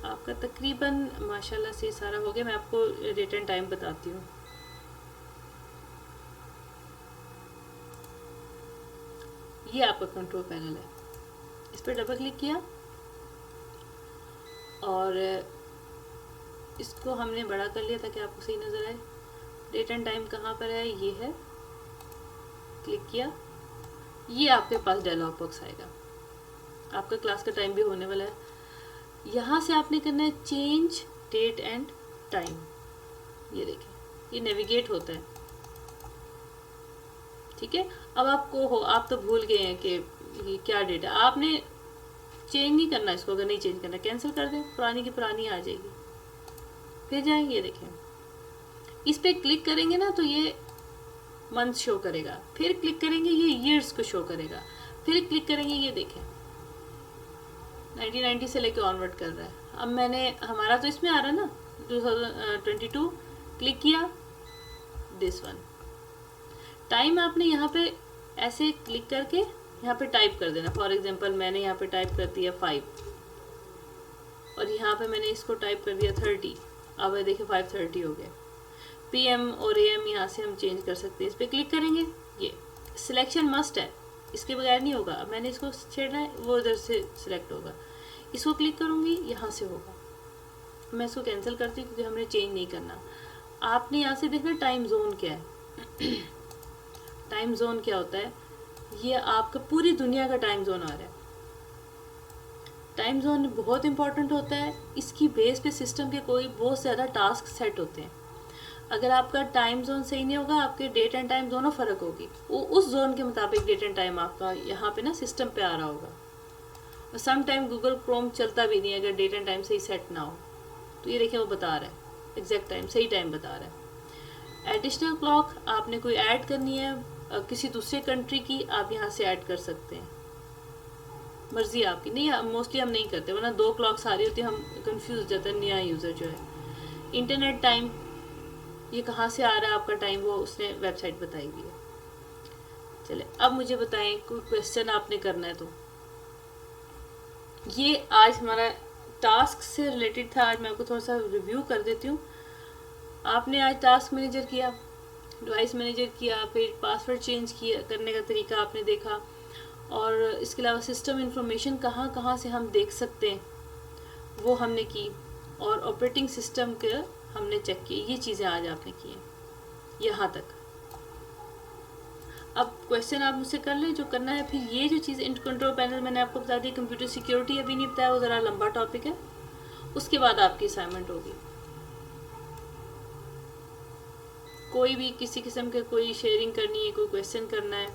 आपका तकरीबन माशाल्लाह से सारा हो गया। मैं आपको डेट एंड टाइम बताती हूँ। ये आपका कंट्रोल पैनल है, इस पर डबल क्लिक किया और इसको हमने बड़ा कर लिया ताकि आपको सही नज़र आए। डेट एंड टाइम कहाँ पर है, ये है, क्लिक किया, ये आपके पास डायलॉग बॉक्स आएगा, आपका क्लास का टाइम भी होने वाला है। यहाँ से आपने करना है चेंज डेट एंड टाइम, ये देखें ये नेविगेट होता है, ठीक है। अब आपको हो, आप तो भूल गए हैं कि ये क्या डेट है, आपने चेंज नहीं करना इसको, अगर नहीं चेंज करना कैंसिल कर दें, पुरानी की पुरानी आ जाएगी। फिर जाएंगे, ये देखें इस पे क्लिक करेंगे ना तो ये मंथ शो करेगा, फिर क्लिक करेंगे ये ईयर्स को शो करेगा, फिर क्लिक करेंगे ये देखें 1990 से लेके ऑनवर्ड कर रहा है। अब मैंने, हमारा तो इसमें आ रहा है ना 2022, क्लिक किया दिस वन। टाइम आपने यहाँ पे ऐसे क्लिक करके यहाँ पे टाइप कर देना। फॉर एग्जांपल मैंने यहाँ पे टाइप कर दिया 5 और यहाँ पे मैंने इसको टाइप कर दिया 30। अब देखिए 5:30 हो गया। PM और AM यहाँ से हम चेंज कर सकते हैं। इस पर क्लिक करेंगे, ये सिलेक्शन मस्ट है, इसके बगैर नहीं होगा। अब मैंने इसको छेड़ना है, वो इधर से सिलेक्ट होगा। इसको क्लिक करूँगी, यहाँ से होगा। मैं इसको कैंसिल करती हूँ क्योंकि हमने चेंज नहीं करना। आपने यहाँ से देखना टाइम जोन क्या है। टाइम जोन क्या होता है, ये आपका पूरी दुनिया का टाइम जोन आ रहा है। टाइम जोन बहुत इंपॉर्टेंट होता है, इसकी बेस पे सिस्टम के कोई बहुत ज़्यादा टास्क सेट होते हैं। अगर आपका टाइम जोन सही नहीं होगा, आपके डेट एंड टाइम दोनों फ़र्क होगी। वो उस जोन के मुताबिक डेट एंड टाइम आपका यहाँ पे ना सिस्टम पे आ रहा होगा। और सम टाइम गूगल क्रोम चलता भी नहीं अगर डेट एंड टाइम सही सेट ना हो। तो ये देखिए वो बता रहा है एग्जैक्ट टाइम, सही टाइम बता रहा है। एडिशनल क्लॉक आपने कोई ऐड करनी है किसी दूसरे कंट्री की, आप यहाँ से ऐड कर सकते हैं, मर्जी आपकी। नहीं, मोस्टली हम नहीं करते, वरना 2 क्लॉक्स आ रही होती है, हम कंफ्यूज हो जाता है नया यूज़र जो है। इंटरनेट टाइम, ये कहाँ से आ रहा है आपका टाइम, वो उसने वेबसाइट बताई हुई है। चले अब मुझे बताएं, कोई क्वेश्चन आपने करना है तो। ये आज हमारा टास्क से रिलेटेड था, आज मैं आपको थोड़ा सा रिव्यू कर देती हूँ। आपने आज टास्क मैनेजर किया, डिवाइस मैनेजर किया, फिर पासवर्ड चेंज किया करने का तरीका आपने देखा, और इसके अलावा सिस्टम इंफॉर्मेशन कहाँ कहाँ से हम देख सकते हैं वो हमने की, और ऑपरेटिंग सिस्टम के हमने चेक किए। ये चीज़ें आज आपने की हैं यहाँ तक। अब क्वेश्चन आप मुझसे कर लें जो करना है। फिर ये जो चीज़ कंट्रोल पैनल मैंने आपको बता दी, कंप्यूटर सिक्योरिटी अभी नहीं बताया, वो ज़रा लंबा टॉपिक है, उसके बाद आपकी असाइनमेंट होगी। कोई भी किसी किस्म के कोई शेयरिंग करनी है, कोई क्वेश्चन करना है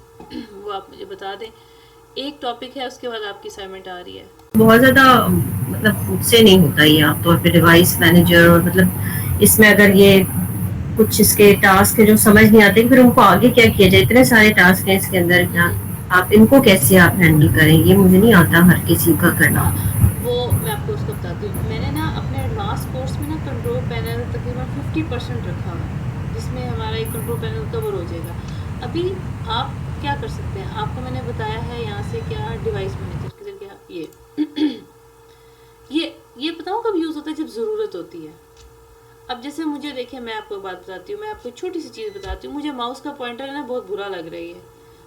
वो आप मुझे बता दें। एक टॉपिक है, उसके बाद आपकी असाइनमेंट आ रही है। बहुत ज़्यादा मतलब खुद से नहीं होता ये आमतौर पे डिवाइस मैनेजर, और मतलब इसमें अगर ये कुछ इसके टास्क है जो समझ नहीं आते, फिर उनको आगे क्या किया जाए। इतने सारे टास्क हैं इसके अंदर, क्या आप इनको कैसे आप हैंडल करेंगे, मुझे नहीं आता हर किसी का करना। वो मैं आपको उसको बताती हूँ। मैंने ना अपने एडवांस कोर्स में ना कंट्रोल पैनल तकरीबन 50% रखा हुआ है, जिसमें हमारा एक कंट्रोल पैनल कवर हो जाएगा। अभी आप क्या कर सकते हैं, आपको मैंने बताया है यहाँ से क्या डिवाइस मैनेजर किधर गया, ये बताऊँ कब यूज़ होता है, जब ज़रूरत होती है। अब जैसे मुझे देखें, मैं आपको बात बताती हूँ, मैं आपको छोटी सी चीज़ बताती हूँ। मुझे माउस का पॉइंटर है ना बहुत बुरा लग रही है,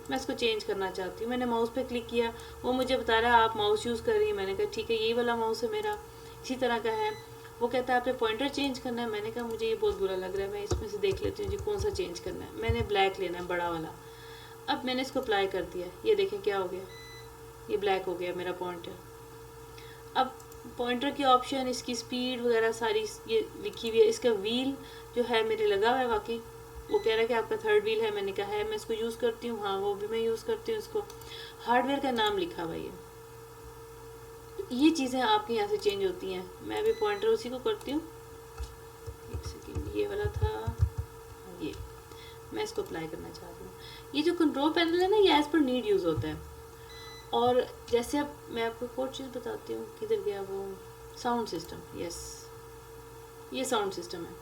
मैं इसको चेंज करना चाहती हूँ। मैंने माउस पे क्लिक किया, वो मुझे बता रहा है आप माउस यूज़ कर रही हैं। मैंने कहा ठीक है, यही वाला माउस है मेरा, इसी तरह का है। वो कहता है आपने पॉइंटर चेंज करना है। मैंने कहा मुझे ये बहुत बुरा लग रहा है, मैं इसमें से देख लेती हूँ जी कौन सा चेंज करना है। मैंने ब्लैक लेना है, बड़ा वाला। अब मैंने इसको अप्लाई कर दिया, ये देखें क्या हो गया, ये ब्लैक हो गया मेरा पॉइंटर। अब पॉइंटर की ऑप्शन, इसकी स्पीड वगैरह सारी ये लिखी हुई है। इसका व्हील जो है मेरे लगा हुआ है वाकई। वो कह रहा है कि आपका 3rd व्हील है। मैंने कहा है, मैं इसको यूज़ करती हूँ। हाँ, वो भी मैं यूज़ करती हूँ इसको। हार्डवेयर का नाम लिखा हुआ है। ये चीज़ें आपके यहाँ से चेंज होती हैं। मैं अभी पॉइंटर उसी को करती हूँ, एक सेकेंड, ये वाला था, ये मैं इसको अप्लाई करना चाहती हूँ। ये जो कंट्रोल पैनल है ना, ये एज़ पर नीड यूज़ होता है। और जैसे अब मैं आपको एक और चीज़ बताती हूँ, किधर गया वो, साउंड सिस्टम। यस, ये साउंड सिस्टम है।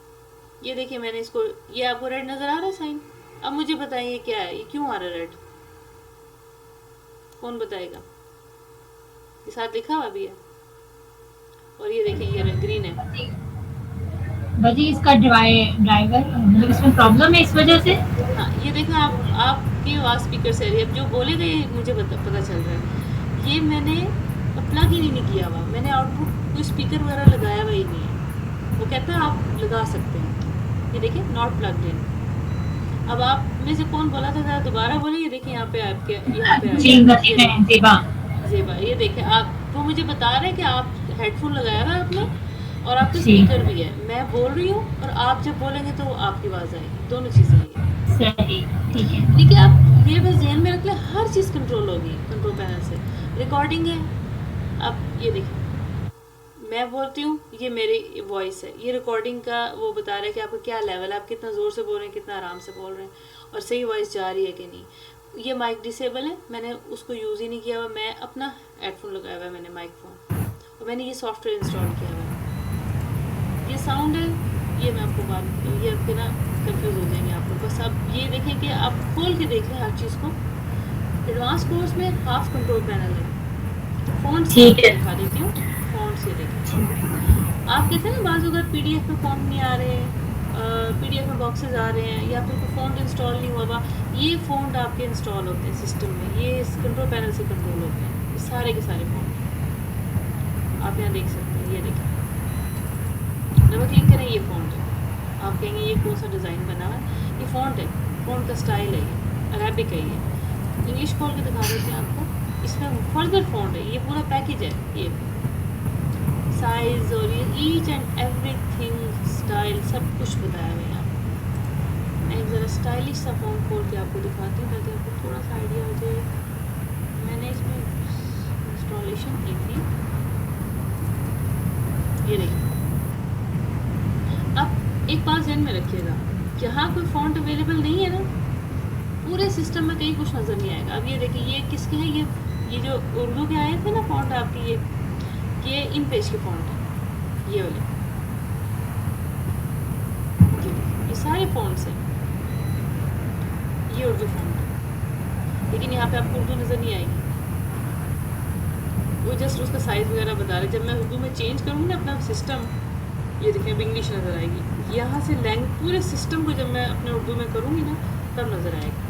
ये देखिए मैंने इसको, ये आपको रेड नज़र आ रहा है साइन। अब मुझे बताइए क्या है, ये क्यों आ रहा है रेड, कौन बताएगा। ये साथ लिखा हुआ भी है, और ये देखिए ये ग्रीन है। भाजी इसका ड्राइवर मतलब इसमें प्रॉब्लम है इस वजह से। हाँ, ये देखो आपकी आवाज़ स्पीकर से आ रही है। अब जो बोले गए मुझे पता चल रहा है। ये मैंने प्लग ही नहीं किया हुआ, मैंने आउटपुट कोई स्पीकर वगैरह लगाया हुआ ही नहीं है। वो कहता है आप लगा सकते हैं। ये देखिए नॉट प्लग्ड इन। अब आप में से कौन बोला था, जरा दोबारा बोलिए। ये देखिए यहाँ पे आपके, यहाँ पे आ जी गया। गति में जेबा। जेबा, ये देखिए आप, वो मुझे बता रहे हैं कि आप हेडफोन लगाया हुआ है आपने और आपका जी स्पीकर भी है। मैं बोल रही हूँ और आप जब बोलेंगे तो आपकी आवाज़ आएगी, दोनों चीज़ें आएगी। सही, ठीक है। देखिए आप ये बस ध्यान में रख लें, हर चीज़ कंट्रोल होगी कंट्रोल पैनल से। रिकॉर्डिंग है, अब ये देखिए मैं बोलती हूँ, ये मेरी वॉइस है, ये रिकॉर्डिंग का वो बता रहा है कि आपका क्या लेवल है, आप कितना ज़ोर से बोल रहे हैं, कितना आराम से बोल रहे हैं और सही वॉइस जा रही है कि नहीं। ये माइक डिसेबल है, मैंने उसको यूज़ ही नहीं किया हुआ, मैं अपना हेडफोन लगाया हुआ है, मैंने माइक फोन, और मैंने ये सॉफ्टवेयर इंस्टॉल किया हुआ है। ये साउंड है, ये मैं आपको बात, ये आपके ना कंफ्यूज हो जाएंगे आप लोग। बस अब ये देखें कि आप खोल के देख लें हर चीज़ को। एडवांस कोर्स में हाफ कंट्रोल पैनल है। फ़ॉन्ट से ठीक है। दिखा देती हूँ, फ़ॉन्ट से देखें। आप कहते हैं ना बाज़ अगर पीडीएफ में फ़ॉन्ट नहीं आ रहे, पीडीएफ में बॉक्सेस आ रहे हैं, या फिर कोई फ़ॉन्ट इंस्टॉल नहीं हुआ हुआ, ये फ़ॉन्ट आपके इंस्टॉल होते हैं सिस्टम में, ये इस कंट्रोल पैनल से कंट्रोल होते हैं, ये सारे के सारे फ़ॉन्ट आप यहाँ देख सकते हैं। ये देखें, जब क्लिक करें ये फ़ॉन्ट है, आप कहेंगे ये कौन सा डिज़ाइन बना हुआ है, ये फ़ॉन्ट है, फ़ॉन्ट का स्टाइल है, ये अरेबिक है। ये इंग्लिश खोल के दिखा देते हैं आपको, इसमें फर्दर फ़ॉन्ट है, ये पूरा पैकेज है, ये साइज़ और ये ईच एंड एवरीथिंग स्टाइल सब कुछ बताया हुआ है यहाँ पे। मैं एक ज़रा स्टाइलिश सा फ़ॉन्ट खोल के आपको दिखाती हूँ ताकि आपको थोड़ा सा आइडिया हो जाए। मैंने इसमें इंस्टॉलेशन की थी, ये देखिए। अब एक बात ध्यान में रखिएगा, जहाँ कोई फ़ॉन्ट अवेलेबल नहीं है ना, पूरे सिस्टम में कहीं कुछ नज़र नहीं आएगा। अब ये देखिए, ये किसके हैं, ये जो उर्दू के आए थे ना फ़ॉन्ट आपकी, ये इन पेज के फ़ॉन्ट है, ये वाले, ये सारे फ़ॉन्ट्स हैं, ये उर्दू फ़ॉन्ट है, लेकिन यहाँ पे आपको उर्दू नज़र नहीं आएगी, वो जस्ट उसका साइज़ वगैरह बता रहे। जब मैं उर्दू में चेंज करूँगी ना अपना सिस्टम, ये देखिए अब इंग्लिश नज़र आएगी। यहाँ से लैंग्वेज पूरे सिस्टम को जब मैं अपने उर्दू में करूँगी ना, तब नज़र आएगा।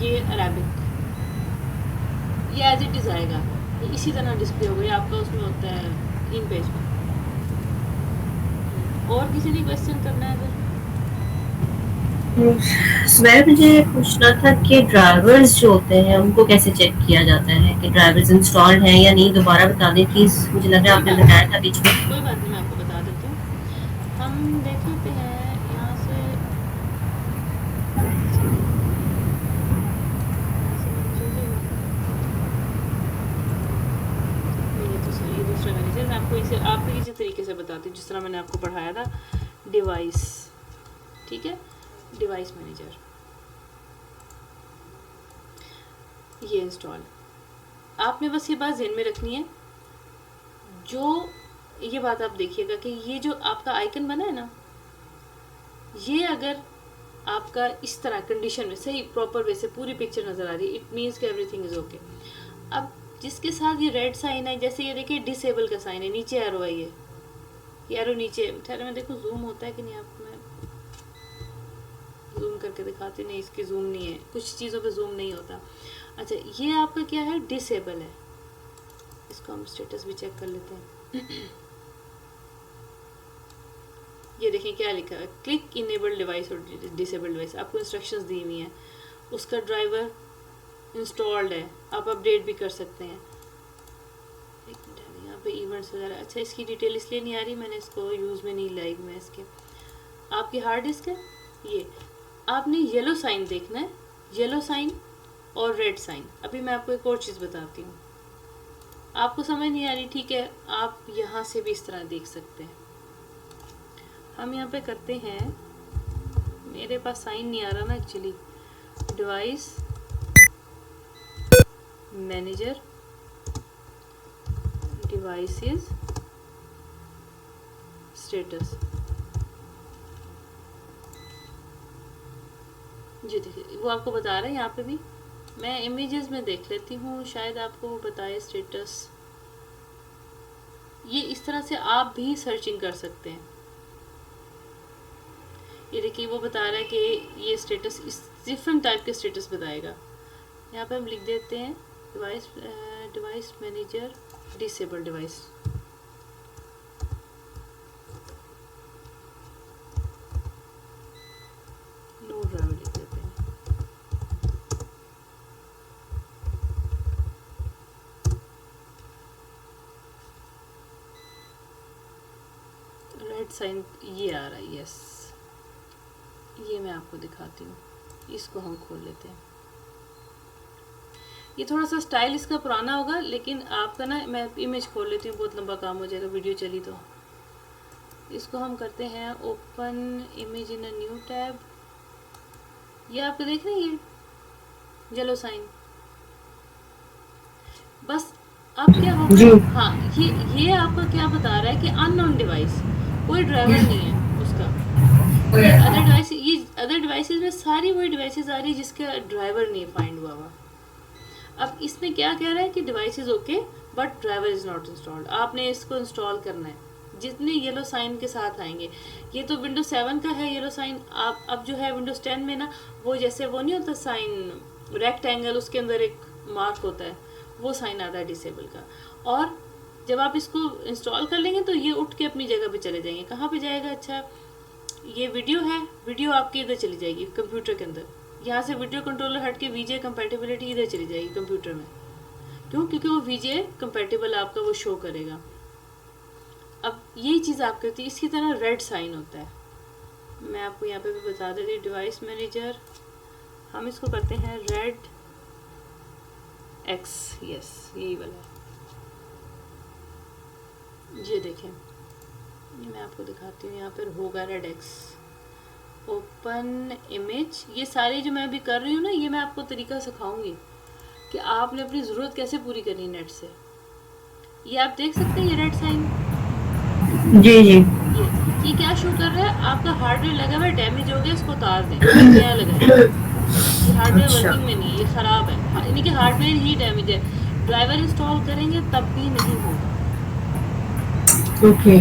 ये अरेबिक, ये एज इट इज़ आएगा, ये इसी तरह डिस्प्ले होगा, ये आपका उसमें होता है इन पेज में। और किसी ने क्वेश्चन करना है अगर? सुबह मुझे पूछना था कि ड्राइवर्स जो होते हैं उनको कैसे चेक किया जाता है कि ड्राइवर्स इंस्टॉल्ड हैं या नहीं, दोबारा बता दें प्लीज। मुझे लग रहा है आपने बताया था बीच में। कोई बात नहीं, मैं आपको बता देती हूँ। हम देख लेते हैं यहाँ से, ये दूसरा मैनेजर, मैं आपको इसे आपको इसी तरीके से बताती हूँ जिस तरह मैंने आपको पढ़ाया था। डिवाइस, ठीक है, डिवाइस मैनेजर, ये इंस्टॉल। आपने बस ये बात ध्यान में रखनी है, जो ये बात आप देखिएगा कि ये जो आपका आइकन बना है ना, ये अगर आपका इस तरह कंडीशन में सही प्रॉपर वे से पूरी पिक्चर नज़र आ रही है, इट मीन्स कि एवरीथिंग इज़ ओके। अब जिसके साथ ये रेड साइन है, जैसे ये देखिए डिसेबल का साइन है, नीचे एरो है, ये एरो नीचे, ठहरे मैं देखो जूम होता है कि नहीं, आपको मैं जूम करके दिखाती नहीं, इसकी जूम नहीं है, कुछ चीज़ों पे जूम नहीं होता। अच्छा, ये आपका क्या है, डिसेबल है, इसको हम स्टेटस भी चेक कर लेते हैं। ये देखें क्या लिखा है, क्लिक इनेबल डिवाइस और डिसेबल डिवाइस, आपको इंस्ट्रक्शंस दी हुई हैं, उसका ड्राइवर इंस्टॉल्ड है, आप अपडेट भी कर सकते हैं। एक मिनट, यहाँ पे इवेंट्स वगैरह, अच्छा इसकी डिटेल इसलिए नहीं आ रही, मैंने इसको यूज़ में नहीं लाई मैं इसके। आपकी हार्ड डिस्क है, ये आपने येलो साइन देखना है, येलो साइन और रेड साइन। अभी मैं आपको एक और चीज़ बताती हूँ, आपको समझ नहीं आ रही, ठीक है, आप यहाँ से भी इस तरह देख सकते हैं। हम यहाँ पे करते हैं, मेरे पास साइन नहीं आ रहा ना actually, device manager, devices, status, जी देखिए वो आपको बता रहा है। यहाँ पे भी मैं इमेजेस में देख लेती हूँ, शायद आपको वो बताए स्टेटस। ये इस तरह से आप भी सर्चिंग कर सकते हैं। ये देखिए वो बता रहा है कि ये स्टेटस, इस डिफरेंट टाइप के स्टेटस बताएगा। यहाँ पे हम लिख देते हैं device manager disable device, sign ये आ रहा है, यस, ये मैं आपको दिखाती हूँ, इसको हम खोल लेते हैं। ये थोड़ा सा स्टाइल इसका पुराना होगा, लेकिन आपका ना, मैं इमेज खोल लेती हूँ, बहुत लंबा काम हो जाएगा वीडियो चली तो। इसको हम करते हैं open image in a new tab. ये आपको देख रहे हैं ये येलो साइन, बस अब क्या होगा, हाँ ये आपका क्या बता रहा है कि अननोन डिवाइस, कोई ड्राइवर नहीं है उसका। ये अदर डिवाइसेस में सारी वही डिवाइसेस आ रही है जिसका ड्राइवर नहीं फाइंड हुआ हुआ। अब इसमें क्या कह रहा है कि device is okay but driver is not installed. आपने इसको इंस्टॉल करना है, जितने येलो साइन के साथ आएंगे। ये तो विंडोज 7 का है येलो साइन। आप अब जो है विंडोज 10 में ना, वो जैसे वो नहीं होता साइन रेक्टेंगल, उसके अंदर एक मार्क होता है, वो साइन आता है डिसेबल का। और जब आप इसको इंस्टॉल कर लेंगे तो ये उठ के अपनी जगह पे चले जाएंगे। कहाँ पे जाएगा, अच्छा ये वीडियो है, वीडियो आपकी इधर चली जाएगी कंप्यूटर के अंदर। यहाँ से वीडियो कंट्रोलर हट के वीजे कंपैटिबिलिटी इधर चली जाएगी कंप्यूटर में। क्यों? क्योंकि वो वीजे कंपैटिबल आपका वो शो करेगा। अब यही चीज़ आप करती है, इसकी तरह रेड साइन होता है। मैं आपको यहाँ पे भी बता देती हूँ, डिवाइस मैनेजर, हम इसको करते हैं रेड एक्स, यस यही वाला है। ये देखें, ये मैं आपको दिखाती हूँ, यहाँ पर होगा रेड एक्स, ओपन इमेज। ये सारे जो मैं अभी कर रही हूँ ना, ये मैं आपको तरीका सिखाऊंगी कि आपने अपनी ज़रूरत कैसे पूरी करनी नेट से। ये आप देख सकते हैं, ये रेड साइन, जी जी, ये क्या शो कर रहा है, आपका हार्डवेयर लगा हुआ है, डैमेज हो गया, इसको उतार दें, नया लगा है। ये हार्डवेयर वर्किंग में नहीं है, ये ख़राब है, यानी कि हार्डवेयर ही डैमेज है। ड्राइवर इंस्टॉल करेंगे तब भी नहीं होगा। ओके।